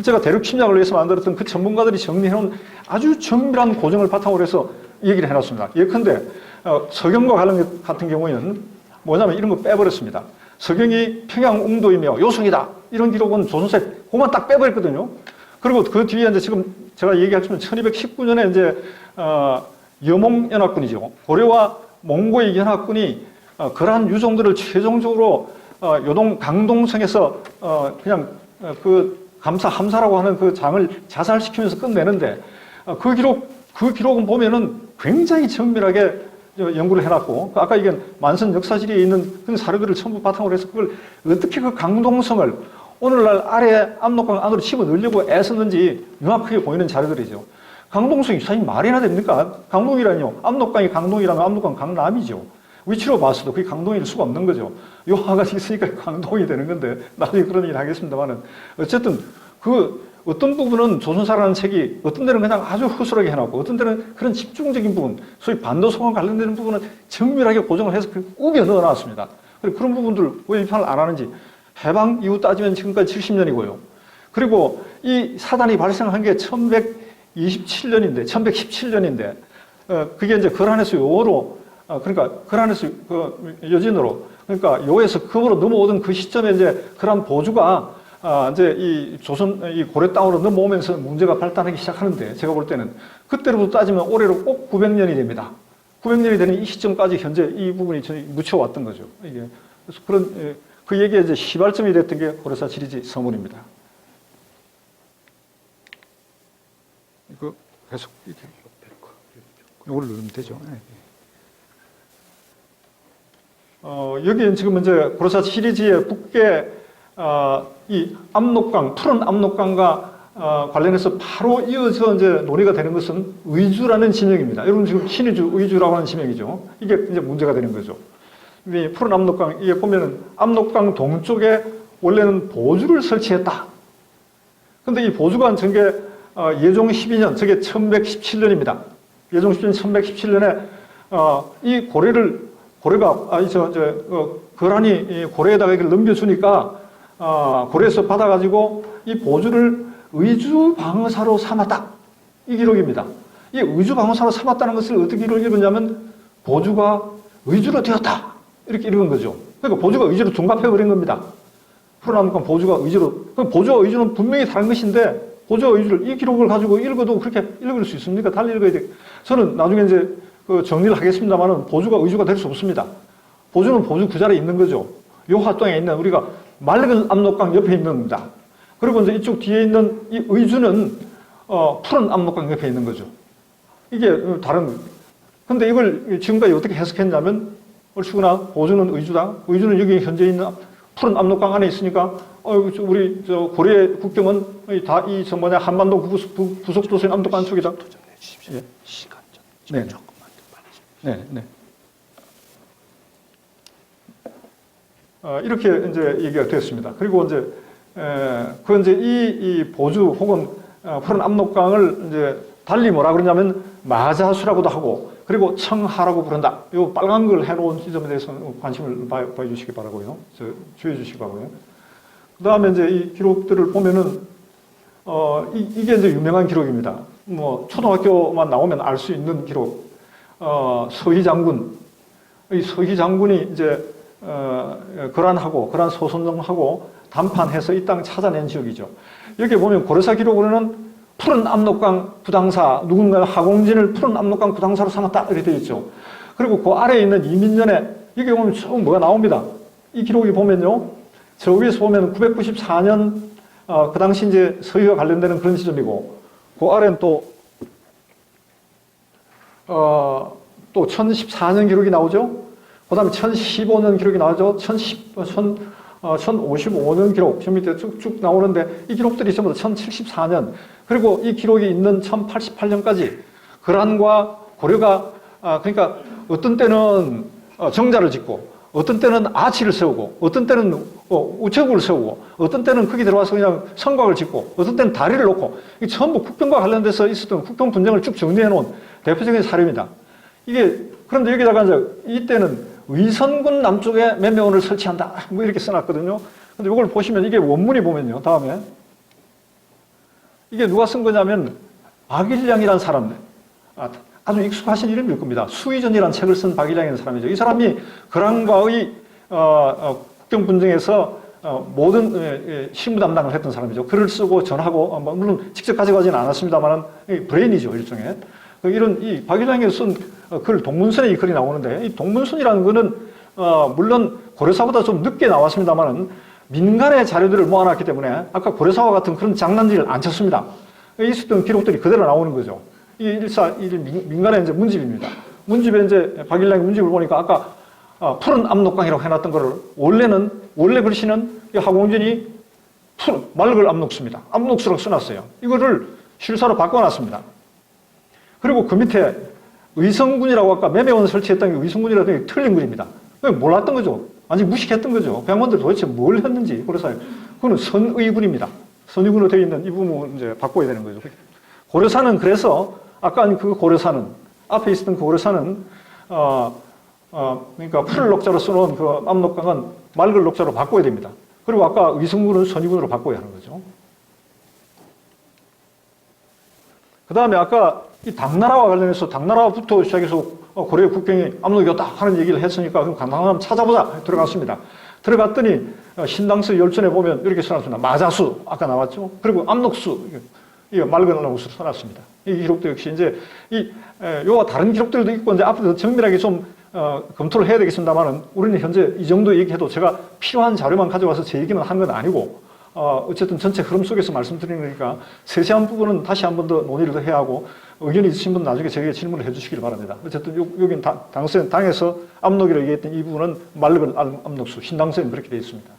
제가 대륙 침략을 위해서 만들었던 그 전문가들이 정리해놓은 아주 정밀한 고증을 바탕으로 해서 얘기를 해놨습니다. 예컨대 서경과 관련 같은 경우에는 뭐냐면 이런 거 빼버렸습니다. 서경이 평양 웅도이며 요성이다. 이런 기록은 조선사에 그만 딱 빼버렸거든요. 그리고 그 뒤에 이제 지금 제가 얘기했지만 1219년에 이제 여몽연합군이죠. 고려와 몽고의 연합군이 그러한 유종들을 최종적으로 요동 강동성에서 그냥 함사라고 하는 그 장을 자살시키면서 끝내는데 그 기록은 보면은 굉장히 정밀하게 연구를 해놨고 아까 얘기한 만선 역사지리에 있는 그런 사료들을 전부 바탕으로 해서 그걸 어떻게 그 강동성을 오늘날 아래 압록강 안으로 집어넣으려고 애썼는지 명확하게 보이는 자료들이죠. 강동성이 사실 말이나 됩니까? 강동이라뇨. 압록강이 강동이라면 압록강 강남이죠. 위치로 봤어도 그게 강동일 수가 없는 거죠. 요하가 있으니까 강동이 되는 건데 나중에 그런 얘기를 하겠습니다만은 어쨌든 어떤 부분은 조선사라는 책이 어떤 데는 그냥 아주 허술하게 해놨고 어떤 데는 그런 집중적인 부분, 소위 반도성과 관련되는 부분은 정밀하게 고정을 해서 우겨 넣어놨습니다. 그런 부분들 왜 비판을 안 하는지 해방 이후 따지면 지금까지 70년이고요. 그리고 이 사단이 발생한 게 1117년인데 그게 이제 거란에서 요로 그러니까 거란에서 여진으로 그러니까 요에서 금으로 넘어오던 그 시점에 이제 그런 보주가 이제 이 고려 땅으로 넘어오면서 문제가 발단하기 시작하는데 제가 볼 때는 그때로부터 따지면 올해로 꼭 900년이 됩니다. 900년이 되는 이 시점까지 현재 이 부분이 저희 묻혀왔던 거죠. 이게 그래서 그 얘기에 이제 시발점이 됐던 게 고려사 지리지 서문입니다. 이거 계속 이렇게 이걸 누르면 되죠. 여기는 지금 이제 고려사 지리지의 북계 이 압록강, 푸른 압록강과 관련해서 바로 이어서 이제 논의가 되는 것은 의주라는 지명입니다. 여러분 지금 신의주, 의주라고 하는 지명이죠. 이게 이제 문제가 되는 거죠. 이 푸른 압록강, 이게 보면은 압록강 동쪽에 원래는 보주를 설치했다. 근데 이 보주가 전개 예종 12년, 저게 1117년입니다. 예종 12년 1117년에 이 고려가 거란이 고려에다가 이걸 넘겨주니까 고려에서 받아가지고 이 보주를 의주방어사로 삼았다. 이 기록입니다. 이 의주방어사로 삼았다는 것을 어떻게 읽었냐면 보주가 의주로 되었다. 이렇게 읽은 거죠. 그러니까 보주가 의주로 둔갑해버린 겁니다. 풀어나니까 보주가 의주로. 보주와 의주는 분명히 다른 것인데 보주와 의주를 이 기록을 가지고 읽어도 그렇게 읽을 수 있습니까? 달리 읽어야 돼. 저는 나중에 이제 정리를 하겠습니다만은 보주가 의주가 될 수 없습니다. 보주는 보주 그 자리에 있는 거죠. 요 활동에 있는 우리가 맑은 압록강 옆에 있는 겁니다. 그리고 이제 이쪽 뒤에 있는 이 의주는 푸른 압록강 옆에 있는 거죠. 이게 다른. 근데 이걸 지금까지 어떻게 해석했냐면 얼추구나 보주는 의주다. 의주는 여기 현재 있는 푸른 압록강 안에 있으니까 우리 고려 국경은 다 한반도 부속도서인 압록강 쪽이다. 예. 시간 네. 조금만 더 네, 네. 이렇게 이제 얘기가 됐습니다. 그리고 이제 이 보주 혹은 푸른 압록강을 이제 달리 뭐라 그러냐면 마자수라고도 하고 그리고 청하라고 부른다. 이 빨간 걸 해놓은 지점에 대해서 관심을 보여주시기 바라고요. 주의해 주시기 바라고요. 그 다음에 이제 이 기록들을 보면은 이게 이제 유명한 기록입니다. 뭐 초등학교만 나오면 알 수 있는 기록. 서희 장군. 이 서희 장군이 이제 거란하고 거란 소선정하고 담판해서 이 땅 찾아낸 지역이죠. 여기 보면 고려사 기록으로는 푸른 압록강 부당사, 누군가 하공진을 푸른 압록강 부당사로 삼았다 이렇게 되어 있죠. 그리고 그 아래에 있는 이민년에 여기 보면 쭉 뭐가 나옵니다. 이 기록이 보면요, 저 위에서 보면 994년 그 당시 이제 서희와 관련되는 그런 지점이고, 그 아래는 또 1014년 기록이 나오죠. 그 다음에 1015년 기록이 나오죠. 1055년 기록, 저 밑에 쭉쭉 나오는데 이 기록들이 전부 다 1074년, 그리고 이 기록이 있는 1088년까지 거란과 고려가, 그러니까 어떤 때는 정자를 짓고, 어떤 때는 아치를 세우고, 어떤 때는 우체국을 세우고, 어떤 때는 거기 들어와서 그냥 성곽을 짓고, 어떤 때는 다리를 놓고, 이 전부 국경과 관련돼서 있었던 국경 분쟁을 쭉 정리해 놓은 대표적인 사례입니다. 그런데 여기다가 이제 이때는 위선군 남쪽에 맹명원을 설치한다, 뭐 이렇게 써놨거든요. 근데 이걸 보시면 이게 원문이 보면요, 다음에 이게 누가 쓴 거냐면 박일량이라는 사람, 아주 익숙하신 이름일 겁니다. 수의전이라는 책을 쓴 박일량이라는 사람이죠. 이 사람이 거란과의 국경 분쟁에서 모든 실무 담당을 했던 사람이죠. 글을 쓰고 전하고, 물론 직접 가져가지는 않았습니다만 브레인이죠, 일종의. 이런 이 박일량이 쓴 글, 동문선에 이 글이 나오는데, 이 동문선이라는 거는 물론 고려사보다 좀 늦게 나왔습니다만 민간의 자료들을 모아놨기 때문에 아까 고려사와 같은 그런 장난질을 안 쳤습니다. 있었던 기록들이 그대로 나오는 거죠. 이 민간의 이제 문집입니다. 문집에 이제 박일량의 문집을 보니까 아까 푸른 압록강이라고 해놨던 거를 원래 글씨는 이 하공진이 맑을 압록수입니다. 압록수라고 써놨어요. 이거를 실사로 바꿔놨습니다. 그리고 그 밑에 의성군이라고 아까 매매원 설치했던 게 의성군이라는 게 틀린 글입니다. 몰랐던 거죠. 완전히 무식했던 거죠. 백만들 도대체 뭘 했는지. 그래서 그거는 선의군입니다. 선의군으로 되어 있는 이 부분을 이제 바꿔야 되는 거죠. 고려사는 그래서 아까 그 고려사는 앞에 있었던 그 고려사는 그러니까 푸를 녹자로 써놓은 그 압록강은 맑을 녹자로 바꿔야 됩니다. 그리고 아까 의성군은 선의군으로 바꿔야 하는 거죠. 그 다음에 아까 이 당나라와 관련해서 당나라부터 시작해서 고려의 국경이 압록이었다 하는 얘기를 했으니까 그럼 한번 찾아보자 들어갔습니다. 들어갔더니 신당서 열전에 보면 이렇게 써놨습니다. 마자수 아까 나왔죠. 그리고 압록수 이 맑은 압록수를 써놨습니다. 이 기록도 역시 이제 요와 다른 기록들도 있고 이제 앞으로 정밀하게 좀 검토를 해야 되겠습니다만은 우리는 현재 이 정도 얘기해도 제가 필요한 자료만 가져와서 제 얘기는 한 건 아니고. 어쨌든 전체 흐름 속에서 말씀드리는 거니까 세세한 부분은 다시 한 번 더 논의를 더 해야 하고 의견이 있으신 분은 나중에 제게 질문을 해 주시길 바랍니다. 어쨌든 여기는 당에서 압록이라고 얘기했던 이 부분은 맑은 압록수, 신당서에는 그렇게 되어 있습니다.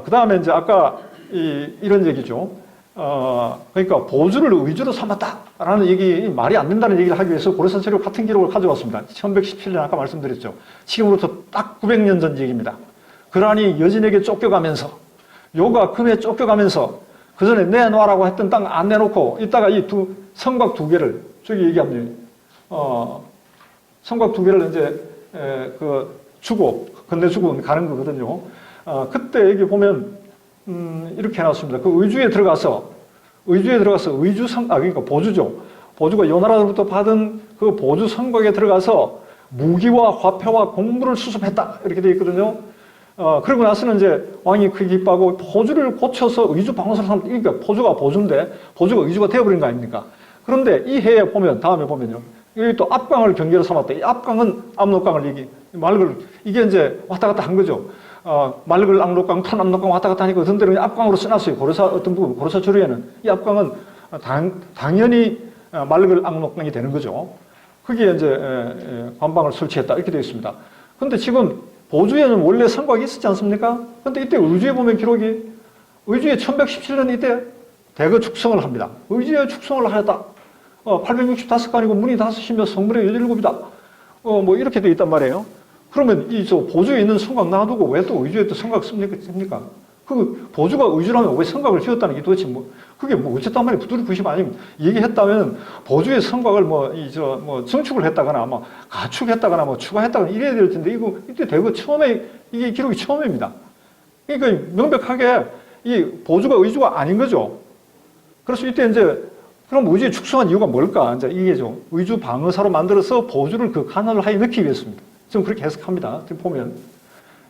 그 다음에 이제 아까 이런 얘기죠. 그러니까 보주를 의주로 삼았다라는 얘기, 말이 안 된다는 얘기를 하기 위해서 고려사 자료 같은 기록을 가져왔습니다. 1117년 아까 말씀드렸죠. 지금으로부터 딱 900년 전 얘기입니다. 거란이 여진에게 쫓겨가면서 요가 금에 쫓겨가면서 그 전에 내놔라고 했던 땅 안 내놓고 이따가 이 성곽 두 개를 저기 얘기하면 성곽 두 개를 이제 건네주고 가는 거거든요. 그때 여기 보면 이렇게 해놨습니다. 그 의주에 들어가서 그러니까 보주죠. 보주가 요나라로부터 받은 그 보주 성곽에 들어가서 무기와 화폐와 공물을 수습했다 이렇게 되어 있거든요. 그러고 나서는 이제 왕이 크게 기뻐하고 보주를 고쳐서 의주 방어사를 삼았다. 그러니까 보주가 보주인데 보주가 의주가 되어버린 거 아닙니까? 그런데 이 해에 보면 다음에 보면요. 여기 또 압강을 경계로 삼았다. 이 압강은 압록강을 이게 이제 왔다 갔다 한 거죠. 맑을 압록강, 푸른 압록강 왔다 갔다 하니까 어떤 때는 압강으로 써놨어요. 고려사 어떤 부분, 고려사 조류에는 이 압강은 당연히 맑을 압록강이 되는 거죠. 거기에 이제 관방을 설치했다 이렇게 되어 있습니다. 그런데 지금 보주에는 원래 성곽이 있었지 않습니까? 근데 이때 의주에 보면 기록이 의주에 1117년 이때 대거 축성을 합니다. 의주에 축성을 하였다. 865간이고 문이 5이며 성문에 17이다. 뭐 이렇게 돼 있단 말이에요. 그러면 보주에 있는 성곽 놔두고 왜 또 의주에 또 성곽 씁니까? 그 보주가 의주라면 왜 성곽을 지었다는 게 도대체 그게 어쨌단 말이에요. 부두를 부심 아니면 얘기했다면 보주의 성곽을 증축을 했다거나 가축했다거나 추가했다거나 이래야 될 텐데 이때 대거 처음에 이게 기록이 처음입니다. 그러니까 명백하게 이 보주가 의주가 아닌 거죠. 그래서 이때 이제 그럼 의주에 축성한 이유가 뭘까? 이제 이게죠. 의주 방어사로 만들어서 보주를 그 간헐 하에 넣기 위해서입니다. 지금 그렇게 해석합니다. 지금 보면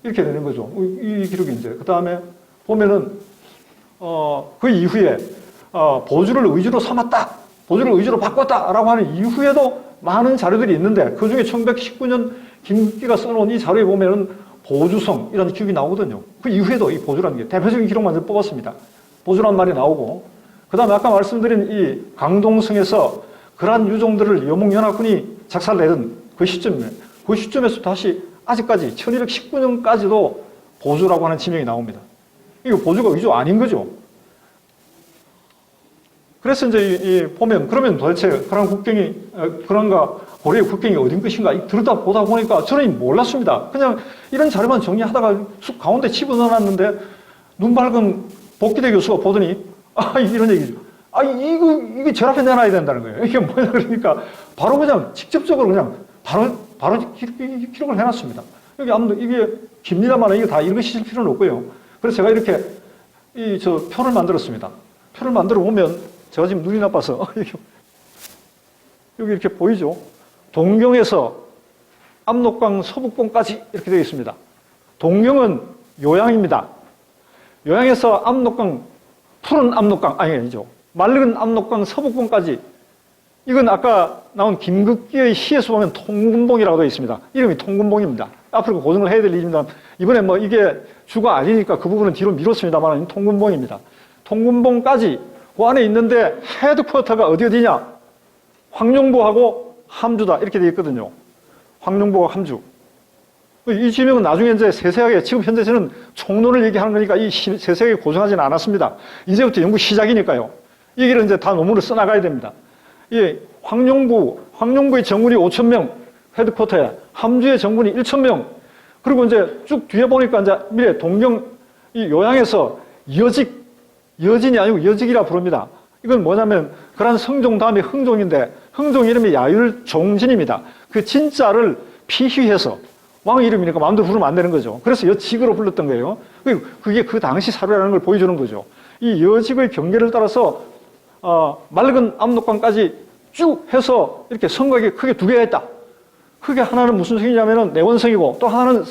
이렇게 되는 거죠. 이 기록이 이제 그 다음에 보면은 그 이후에 보주를 의주로 삼았다, 보주를 의주로 바꿨다라고 하는 이후에도 많은 자료들이 있는데 그 중에 1119년 김기가 써놓은 이 자료에 보면은 보주성 이런 기록이 나오거든요. 그 이후에도 이 보주라는 게 대표적인 기록만 뽑았습니다. 보주라는 말이 나오고, 그 다음에 아까 말씀드린 이 강동성에서 그러한 유종들을 여몽연합군이 작사를 내던 그 시점이에요. 그 시점에서 다시 아직까지 1219년까지도 보주라고 하는 지명이 나옵니다. 이거 보주가 위조 아닌 거죠. 그래서 이제 보면 그러면 도대체 그런 국경이 그런가 고려의 국경이 어딘 것인가 들다 보다 보니까 저는 몰랐습니다. 그냥 이런 자료만 정리하다가 쑥 가운데 집어넣어놨는데 눈 밝은 복기대 교수가 보더니 이런 얘기죠. 이거 절 앞에 내놔야 된다는 거예요. 이게 뭐냐 그러니까 바로 그냥 직접적으로 그냥 바로 기록을 해놨습니다. 여기 아무도 이게 깁니다만 이게 다 읽으실 필요는 없고요. 그래서 제가 이렇게 표를 만들었습니다. 표를 만들어 보면 제가 지금 눈이 나빠서 여기 이렇게 보이죠? 동경에서 압록강 서북봉까지 이렇게 되어 있습니다. 동경은 요양입니다. 요양에서 압록강, 푸른 압록강, 아니죠. 맑은 압록강 서북봉까지. 이건 아까 나온 김극기의 시에서 보면 통군봉이라고 되어 있습니다. 이름이 통군봉입니다. 앞으로 고정을 해야 될 일입니다. 이번에 뭐 이게 주가 아니니까 그 부분은 뒤로 미뤘습니다만 통군봉입니다. 통군봉까지 그 안에 있는데 헤드쿼터가 어디냐? 황룡부하고 함주다 이렇게 되어 있거든요. 황룡부와 함주. 이 지명은 나중에 이제 세세하게 지금 현재 저는 총론을 얘기하는 거니까 이 세세하게 고정하지는 않았습니다. 이제부터 연구 시작이니까요. 이 길은 이제 다 논문을 써나가야 됩니다. 이 황룡부의 정군이 5,000명 헤드쿼터에 함주의 정군이 1,000명. 그리고 이제 쭉 뒤에 보니까 이제 미래 동경 이 요양에서 여진이 아니고 여직이라 부릅니다. 이건 뭐냐면 그런 성종 다음에 흥종인데 흥종 이름이 야율종진입니다. 그 진짜를 피휘해서 왕 이름이니까 마음대로 부르면 안 되는 거죠. 그래서 여직으로 불렀던 거예요. 그게 그 당시 사료라는 걸 보여주는 거죠. 이 여직의 경계를 따라서 맑은 압록강까지 쭉 해서 이렇게 성곽이 크게 두 개가 있다. 크게 하나는 무슨 성이냐면은 내원성이고 또 하나는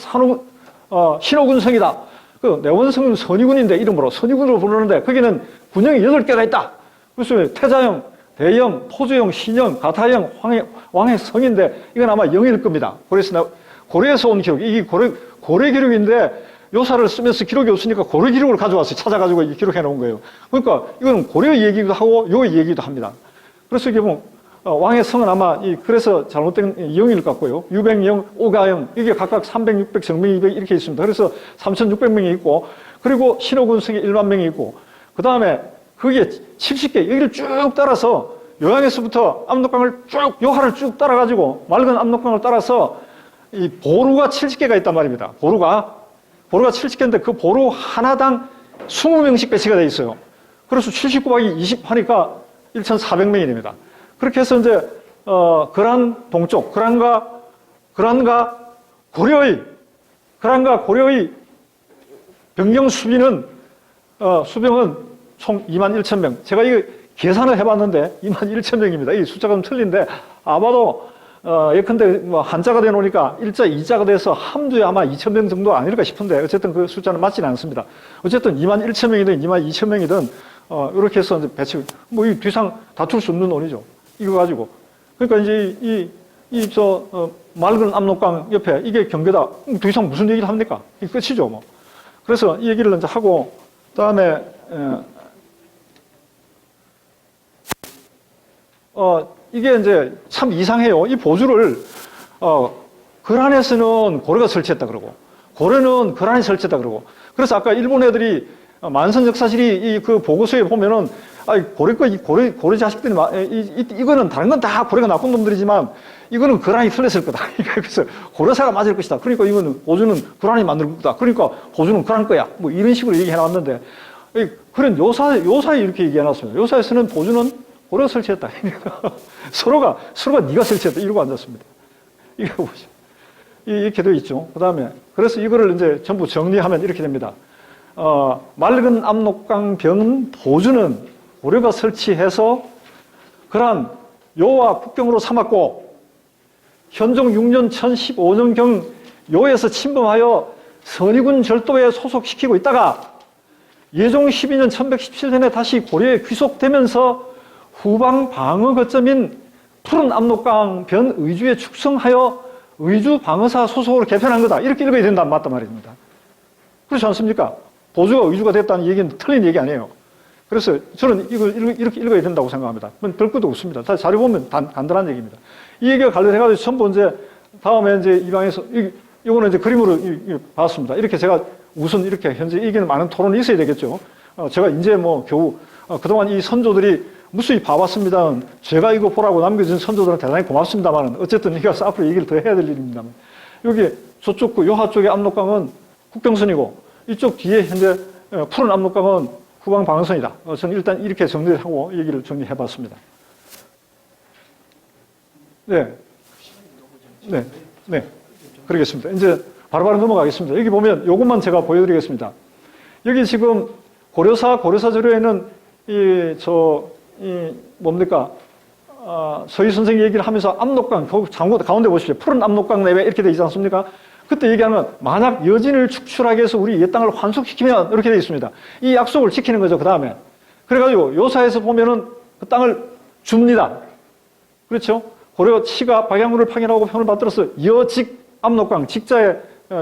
신호군성이다. 그 내원성은 선의군인데 이름으로 선의군으로 부르는데 거기는 군영이 8개가 있다. 그래서 태자형, 대형, 토주형, 신형, 가타형, 왕의 성인데 이건 아마 영일 겁니다. 고려에서 온 기록, 이게 고려 기록인데 요사를 쓰면서 기록이 없으니까 고려 기록을 가져와서 찾아가지고 기록해 놓은 거예요. 그러니까 이건 고려 얘기도 하고 요 얘기도 합니다. 그래서 이게 뭐 왕의 성은 아마 그래서 잘못된 영일 같고요. 유백영, 오가영 이게 각각 300, 600, 정명 200 이렇게 있습니다. 그래서 3,600명이 있고 그리고 신호군성이 1만 명이 있고 그 다음에 거기에 70개 여기를 쭉 따라서 요양에서부터 압록강을 쭉 요하를 쭉 따라가지고 맑은 압록강을 따라서 이 보루가 70개가 있단 말입니다. 보루가 70개인데 그 보루 하나당 20명씩 배치가 돼 있어요. 그래서 70 곱하기 20 하니까 1,400명이 됩니다. 그렇게 해서 이제 거란 동쪽, 거란과 고려의 병경 수비는 수병은 총 21,000명. 제가 이거 계산을 해봤는데 21,000명입니다. 이 숫자가 좀 틀린데 아마도 예컨대 뭐 한자가 돼 놓으니까 일자, 이자가 돼서 함주에 아마 2,000명 정도 아닐까 싶은데 어쨌든 그 숫자는 맞지는 않습니다. 어쨌든 21,000명이든 22,000명이든 이렇게 해서 이제 배치, 뭐 이 뒤상 다툴 수 없는 논이죠. 이거 가지고. 그러니까 이제 맑은 압록강 옆에 이게 경계다. 더 이상 무슨 얘기를 합니까? 이게 끝이죠, 뭐. 그래서 이 얘기를 이제 하고, 그 다음에, 이게 이제 참 이상해요. 이 보주를, 거란에서는 고려가 설치했다 그러고, 고려는 거란이 설치했다 그러고, 그래서 아까 일본 애들이 만선 역사실이 그 보고서에 보면은 고려 자식들이 이거는 다른 건 다 고려가 나쁜 놈들이지만 이거는 거란이 틀렸을 거다. 그래서 고려사가 맞을 것이다. 그러니까 이거는 보주는 거란이 만들 거다. 그러니까 보주는 거란 거야. 뭐 이런 식으로 얘기해 놨는데 그런 요사에 이렇게 얘기해 놨습니다. 요사에서는 보주는 고려가 설치했다. 서로가 네가 설치했다. 이러고 앉았습니다. 이거 보시죠. 이렇게 되어 있죠. 그 다음에 그래서 이거를 이제 전부 정리하면 이렇게 됩니다. 맑은 압록강 병 보주는 고려가 설치해서 그러한 요와 국경으로 삼았고 현종 6년 1015년경 요에서 침범하여 선의군 절도에 소속시키고 있다가 예종 12년 1117년에 다시 고려에 귀속되면서 후방 방어 거점인 푸른 압록강 변 의주에 축성하여 의주 방어사 소속으로 개편한 거다. 이렇게 읽어야 된다. 맞단 말입니다. 그렇지 않습니까? 보주가 의주가 됐다는 얘기는 틀린 얘기 아니에요. 그래서 저는 이걸 이렇게 읽어야 된다고 생각합니다. 별 것도 없습니다. 다 자료 보면 간단한 얘기입니다. 이 얘기가 관련해가지고 전부 이제 다음에 이제 이 방에서 이거는 이제 그림으로 봤습니다. 이렇게 제가 우선 이렇게 현재 이기는 많은 토론이 있어야 되겠죠. 제가 이제 뭐 겨우 그동안 이 선조들이 무수히 봐왔습니다. 제가 이거 보라고 남겨준 선조들은 대단히 고맙습니다만 어쨌든 이거 앞으로 얘기를 더 해야 될 일입니다만 여기 저쪽 그 요하 쪽의 압록강은 국경선이고 이쪽 뒤에 현재 푸른 압록강은 후방 방어선이다. 저는 일단 이렇게 정리하고 얘기를 정리해봤습니다. 네. 네. 네. 그러겠습니다. 이제 바로바로 넘어가겠습니다. 여기 보면 이것만 제가 보여드리겠습니다. 여기 지금 고려사 자료에는 뭡니까? 서희 선생님 얘기를 하면서 압록강, 가운데 보십시오. 푸른 압록강 내외 이렇게 되어 있지 않습니까? 그때 얘기하면 만약 여진을 축출하게 해서 우리 옛 땅을 환속시키면 이렇게 되어 있습니다. 이 약속을 지키는 거죠. 그 다음에. 그래가지고 요사에서 보면은 그 땅을 줍니다. 그렇죠? 고려 치가 박양군을 파견하고 편을 받들어서 여직 압록강, 직자에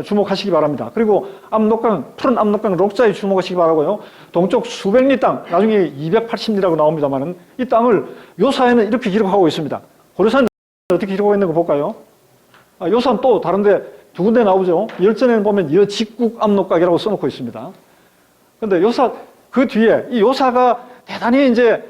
주목하시기 바랍니다. 그리고 압록강, 푸른 압록강 록자에 주목하시기 바라고요. 동쪽 수백 리 땅, 나중에 280리라고 나옵니다만은 이 땅을 요사에는 이렇게 기록하고 있습니다. 고려사는 어떻게 기록하고 있는 거 볼까요? 요사는 또 다른데 두 군데 나오죠. 열전에는 보면 여직국 압록강이라고 써놓고 있습니다. 근데 요사, 그 뒤에 이 요사가 대단히 이제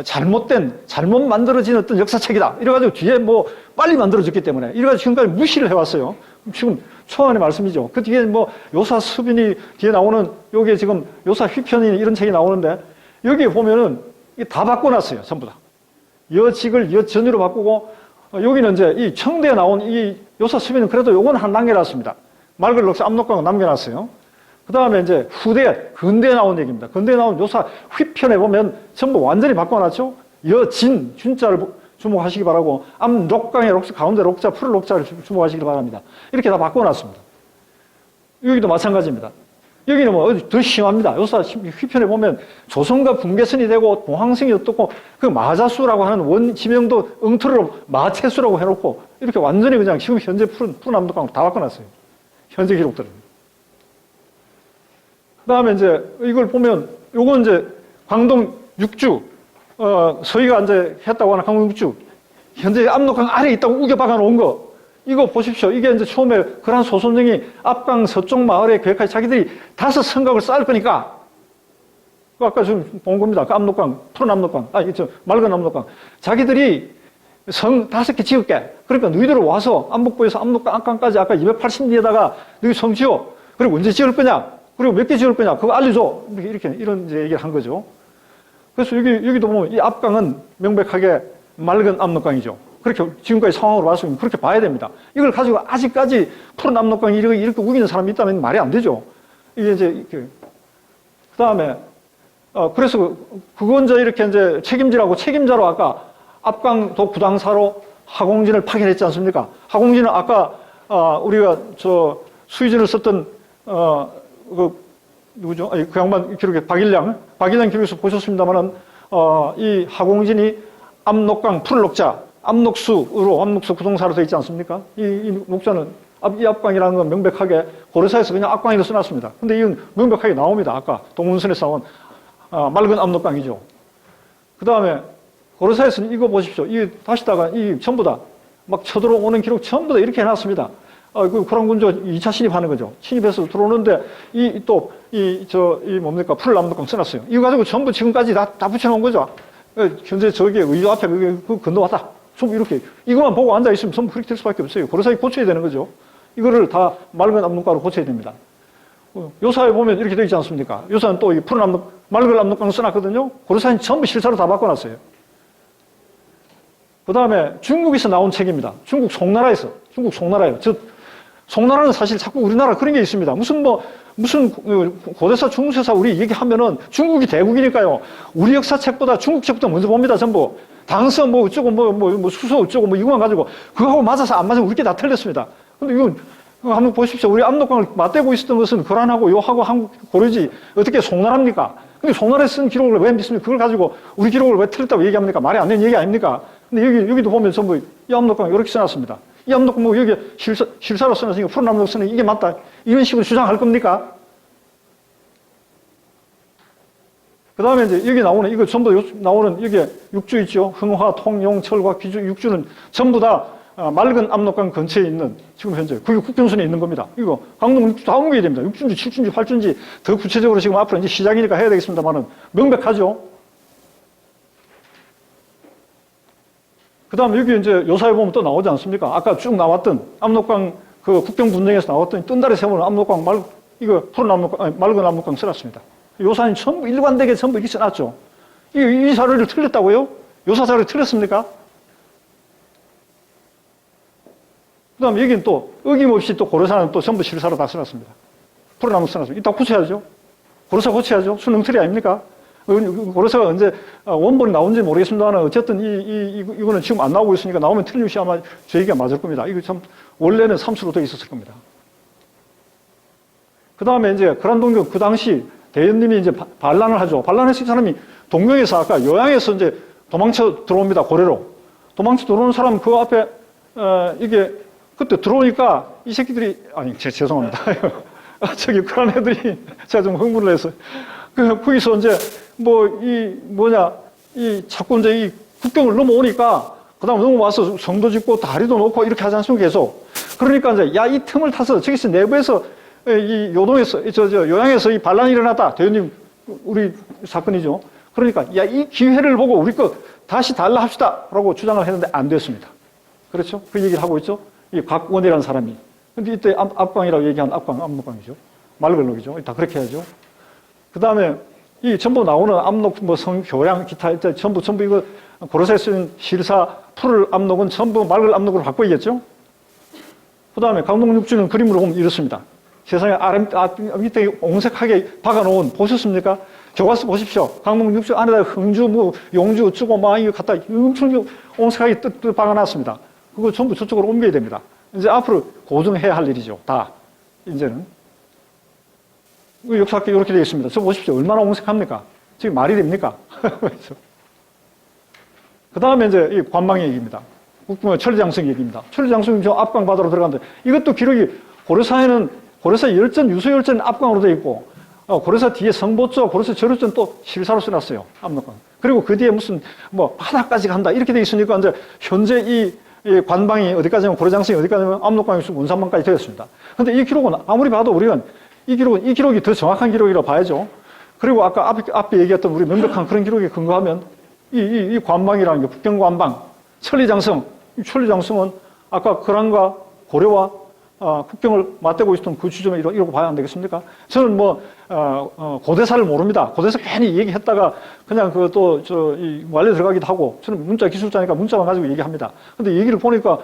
잘못 만들어진 어떤 역사책이다. 이래가지고 뒤에 뭐 빨리 만들어졌기 때문에 이래가지고 지금까지 무시를 해왔어요. 지금 초안의 말씀이죠. 그 뒤에 뭐 요사 수빈이 뒤에 나오는 요게 지금 요사 휘편이 이런 책이 나오는데 여기 보면은 다 바꿔놨어요. 전부 다. 여직을 여전으로 바꾸고 여기는 이제 이 청대에 나온 이 요사 수빈은 그래도 요건 하나 남겨놨습니다. 맑은 록사 압록강을 남겨놨어요. 그 다음에 이제 후대, 근대에 나온 얘기입니다. 근대에 나온 요사 휘편에 보면 전부 완전히 바꿔놨죠. 여진, 준자를 주목하시기 바라고 압록강의 록자, 가운데 록자, 푸른 록자를 주목하시기 바랍니다. 이렇게 다 바꿔놨습니다. 여기도 마찬가지입니다. 여기는 뭐 더 심합니다. 요사 휘편에 보면 조선과 분계선이 되고 봉황성이 어떻고 그 마자수라고 하는 지명도 엉터리로 마태수라고 해놓고 이렇게 완전히 그냥 지금 현재 푸른 압록강을 다 바꿔놨어요. 현재 기록들은. 그 다음에 이제 이걸 보면 요건 이제 광동 6주 서희가 이제 했다고 하는 광동 6주 현재 압록강 아래에 있다고 우겨박아 놓은 거 이거 보십시오. 이게 이제 처음에 그란 소선정이 압강 서쪽 마을에 계획하여 자기들이 5 성곽을 쌓을 거니까 아까 지금 본 겁니다. 그 압록강, 푸른 압록강, 맑은 압록강 자기들이 성 5개 지을게. 그러니까 너희들 와서 안복부에서 압록강까지 아까 280리에다가 너희 성 지어. 그리고 언제 지을 거냐? 그리고 몇 개 지을 거냐? 그거 알려줘. 이런 이제 얘기를 한 거죠. 그래서 여기도 보면 이 압강은 명백하게 맑은 압록강이죠. 그렇게 지금까지 상황으로 봤으면 그렇게 봐야 됩니다. 이걸 가지고 아직까지 푸른 압록강이 이렇게 우기는 사람이 있다면 말이 안 되죠. 이게 이제 이렇게. 그 다음에, 그래서 그건 이렇게 이제 책임자로 아까 압강도 구당사로 하공진을 파견했지 않습니까? 하공진은 아까, 우리가 수의진을 썼던, 누구죠? 그 양반 기록에 박일량 기록에서 보셨습니다만은, 이 하공진이 압록강 푸른 록자, 압록수 구동사로 되어 있지 않습니까? 이 녹자는 이 압강이라는 건 명백하게 고려사에서 그냥 압강이라고 써놨습니다. 근데 이건 명백하게 나옵니다. 아까 동문선에서 나온 맑은 압록강이죠. 그 다음에 고려사에서는 이거 보십시오. 다시다가 전부 다 막 쳐들어오는 기록 전부 다 이렇게 해놨습니다. 그 고랑군조 2차 진입하는 거죠. 침입해서 들어오는데 뭡니까? 푸른 압록강 써놨어요. 이거 가지고 전부 지금까지 다 붙여놓은 거죠. 현재 저기 의주 앞에 그 건너왔다. 전부 이렇게 이것만 보고 앉아있으면 전부 그렇게 될 수밖에 없어요. 고려사에 고쳐야 되는 거죠. 이거를 다 맑은 압록강으로 고쳐야 됩니다. 요사에 보면 이렇게 되어 있지 않습니까? 요사는 또 푸른 맑은 압록강을 써놨거든요. 고려사는 전부 실사로 다 바꿔놨어요. 그 다음에 중국에서 나온 책입니다. 중국 송나라예요. 송나라는 사실 자꾸 우리나라 그런 게 있습니다. 무슨 고대사, 중세사 우리 얘기하면은 중국이 대국이니까요. 우리 역사책보다 중국 책부터 먼저 봅니다, 전부. 당서 어쩌고 수서 어쩌고 이거만 가지고 그거하고 맞아서 안 맞으면 우리께 다 틀렸습니다. 근데 이건 한번 보십시오. 우리 압록강을 맞대고 있었던 것은 거란하고 요하고 한국 고려지 어떻게 송나라입니까? 근데 송나라에 쓴 기록을 왜 믿습니까? 그걸 가지고 우리 기록을 왜 틀렸다고 얘기합니까? 말이 안 되는 얘기 아닙니까? 근데 여기도 보면 전부 이 압록강 이렇게 써놨습니다. 이 압록강 뭐 여기 실사로 써놨으니까 푸른 압록 쓰는 이게 맞다. 이런 식으로 주장할 겁니까? 그 다음에 이제 여기 나오는, 이거 전부 나오는 여기 육주 있죠. 흥화, 통영, 철과 귀주, 육주는 전부 다 맑은 압록강 근처에 있는 지금 현재 그게 국경선에 있는 겁니다. 이거 강동 육주 다 옮겨야 됩니다. 6주인지 7주인지 8주인지 더 구체적으로 지금 앞으로 이제 시작이니까 해야 되겠습니다만은 명백하죠. 그 다음에 여기 이제 요사에 보면 또 나오지 않습니까? 아까 쭉 나왔던 압록강 그 국경 분쟁에서 나왔던 뜬다리 세우는 압록강 이거 푸른 압록강, 아니, 맑은 압록강 써놨습니다. 요사는 전부 일관되게 전부 이렇게 써놨죠. 이 자료를 틀렸다고요? 요사 자료를 틀렸습니까? 그 다음에 여기는 또 어김없이 또 고려사는 또 전부 실사로 다 써놨습니다. 푸른 압록 써놨습니다. 이따 고쳐야죠. 고려사 고쳐야죠. 수능틀이 아닙니까? 고려사가 언제 원본이 나온지 모르겠습니다만 어쨌든 이거는 지금 안 나오고 있으니까 나오면 틀림없이 아마 저 얘기가 맞을 겁니다. 이거 참 원래는 삼수로 되어 있었을 겁니다. 그 다음에 이제 그란동교 그 당시 대연님이 이제 반란을 하죠. 반란했을 사람이 동명에서 아까 요양에서 이제 도망쳐 들어옵니다. 고래로. 도망쳐 들어오는 사람 그 앞에 이게 그때 들어오니까 이 새끼들이 아니 죄송합니다. 저기 그런 애들이 제가 좀 흥분을 해서 거기서 이제 자꾸 이제 이 국경을 넘어오니까 그다음 넘어와서 성도 짓고 다리도 놓고 이렇게 하지 않습니까? 계속. 그러니까 이제 야, 이 틈을 타서 저기서 내부에서 이 요동에서 요양에서 이 반란이 일어났다. 대현님 우리 사건이죠. 그러니까 야, 이 기회를 보고 우리 거 다시 달라 합시다라고 주장을 했는데 안 됐습니다. 그렇죠? 그 얘기를 하고 있죠. 이 곽원이라는 사람이. 근데 이때 압광이라고 얘기한 압록강이죠. 맑은록이죠. 다 그렇게 해야죠. 그 다음에 이 전부 나오는 압록, 교양, 기타, 전부 이거 고려사에 쓰는 실사, 풀을 압록은 전부 맑은 압록으로 바꿔야겠죠. 그 다음에 강동육주는 그림으로 보면 이렇습니다. 세상에 밑에 옹색하게 박아놓은, 보셨습니까? 교과서 보십시오. 강동육주 안에다 흥주, 용주, 어쩌고, 이거 갖다 엄청 옹색하게 뜻 박아놨습니다. 그거 전부 저쪽으로 옮겨야 됩니다. 이제 앞으로 고정해야 할 일이죠. 다. 이제는. 역사학교 이렇게 되어 있습니다. 저 보십시오. 얼마나 옹색합니까? 지금 말이 됩니까? 그 다음에 이제 이 관망의 얘기입니다. 천리장성 얘기입니다. 천리장성이 저 압광 바다로 들어가는데 이것도 기록이 고려사 열전, 유소열전 압광으로 되어 있고 고려사 뒤에 성보조, 고려사 절호전 또 실사로 써놨어요. 압록강. 그리고 그 뒤에 무슨 바다까지 간다 이렇게 되어 있으니까 이제 현재 이 관방이 어디까지면 고려장성이 어디까지면 압록강이 원산방까지 되었습니다. 근데 이 기록은 아무리 봐도 우리는 이 기록이 더 정확한 기록이라고 봐야죠. 그리고 아까 앞에 얘기했던 우리 명백한 그런 기록에 근거하면 이 관방이라는 게 국경관방, 천리장성, 이 천리장성은 아까 거란과 고려와 국경을 맞대고 있었던 그 지점에 이러고 봐야 안 되겠습니까? 저는 고대사를 모릅니다. 고대사 괜히 얘기했다가 그냥 말려 들어가기도 하고 저는 문자 기술자니까 문자만 가지고 얘기합니다. 근데 얘기를 보니까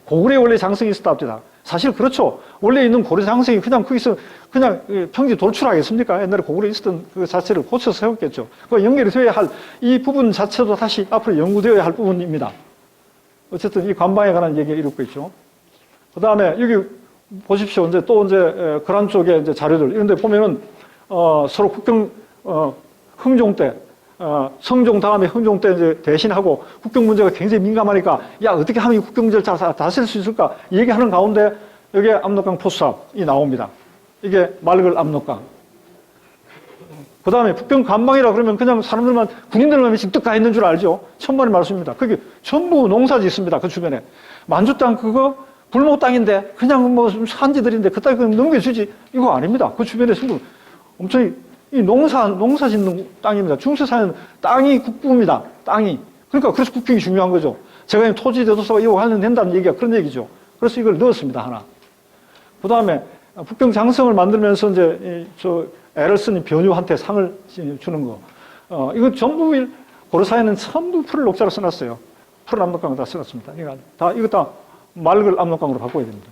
고구려에 원래 장성이 있었다 합니다. 사실 그렇죠. 원래 있는 고려 장성이 그냥 거기서 그냥 평지 돌출하겠습니까? 옛날에 고구려에 있었던 그 자체를 고쳐서 세웠겠죠. 그 연결이 되어야 할 이 부분 자체도 다시 앞으로 연구되어야 할 부분입니다. 어쨌든 이 관방에 관한 얘기가 이렇고 있죠. 그 다음에 여기 보십시오. 이제 그란 쪽에 이제 자료들 이런 데 보면은 서로 국경 흥종 때 성종 다음에 흥종 때 이제 대신하고 국경 문제가 굉장히 민감하니까 야, 어떻게 하면 이 국경 문제를 잘 다스릴 수 있을까? 얘기하는 가운데 여기에 압록강 포수합이 나옵니다. 이게 맑을 압록강. 그 다음에 국경 관방이라 그러면 그냥 사람들만, 군인들만 지금 뜩 가 있는 줄 알죠? 천만의 말씀입니다. 그게 전부 농사지 있습니다. 그 주변에. 만주 땅 그거 불목 땅인데 그냥 산지들인데 그따위 그냥 넘겨주지. 이거 아닙니다. 그 주변에 전부 엄청 이 농사 짓는 땅입니다. 중세사회는 땅이 국부입니다. 땅이. 그러니까 그래서 국경이 중요한 거죠. 제가 토지 대도서가 이거 관련된다는 얘기가 그런 얘기죠. 그래서 이걸 넣었습니다. 하나. 그 다음에 국경 장성을 만들면서 이제 에럴슨이 변유한테 상을 주는 거. 이거 전부 고려사회는 전부 풀을 녹자로 써놨어요. 푸른 압록강을 다 써놨습니다. 이거 다 맑을 압록강으로 바꿔야 됩니다.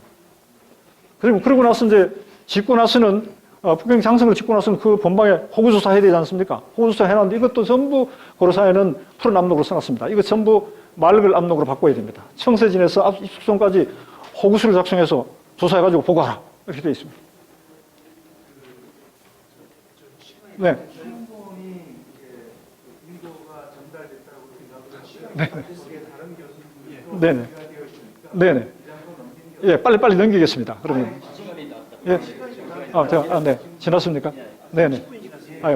그리고 나서 이제 짓고 나서는 국경 장성을 짓고 나서는 그 본방에 호구조사 해야 되지 않습니까? 호구조사 해놨는데 이것도 전부 고려사회는 푸른 압록으로 써놨습니다. 이거 전부 맑을 압록으로 바꿔야 됩니다. 청세진에서 입숙성까지 호구수를 작성해서 조사해가지고 보고하라. 이렇게 되어 있습니다. 네. 네네. 네네. 예, 빨리 넘기겠습니다. 그러면. 예. 네. 지났습니까? 네네.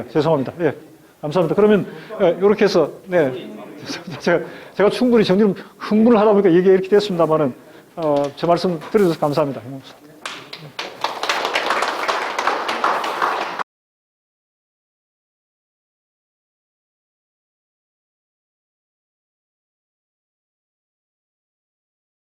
죄송합니다. 예. 감사합니다. 그러면, 이렇게 해서, 네. 제가 충분히 정리를 흥분을 하다 보니까 이게 이렇게 됐습니다만은, 제 말씀 드려줘서 감사합니다.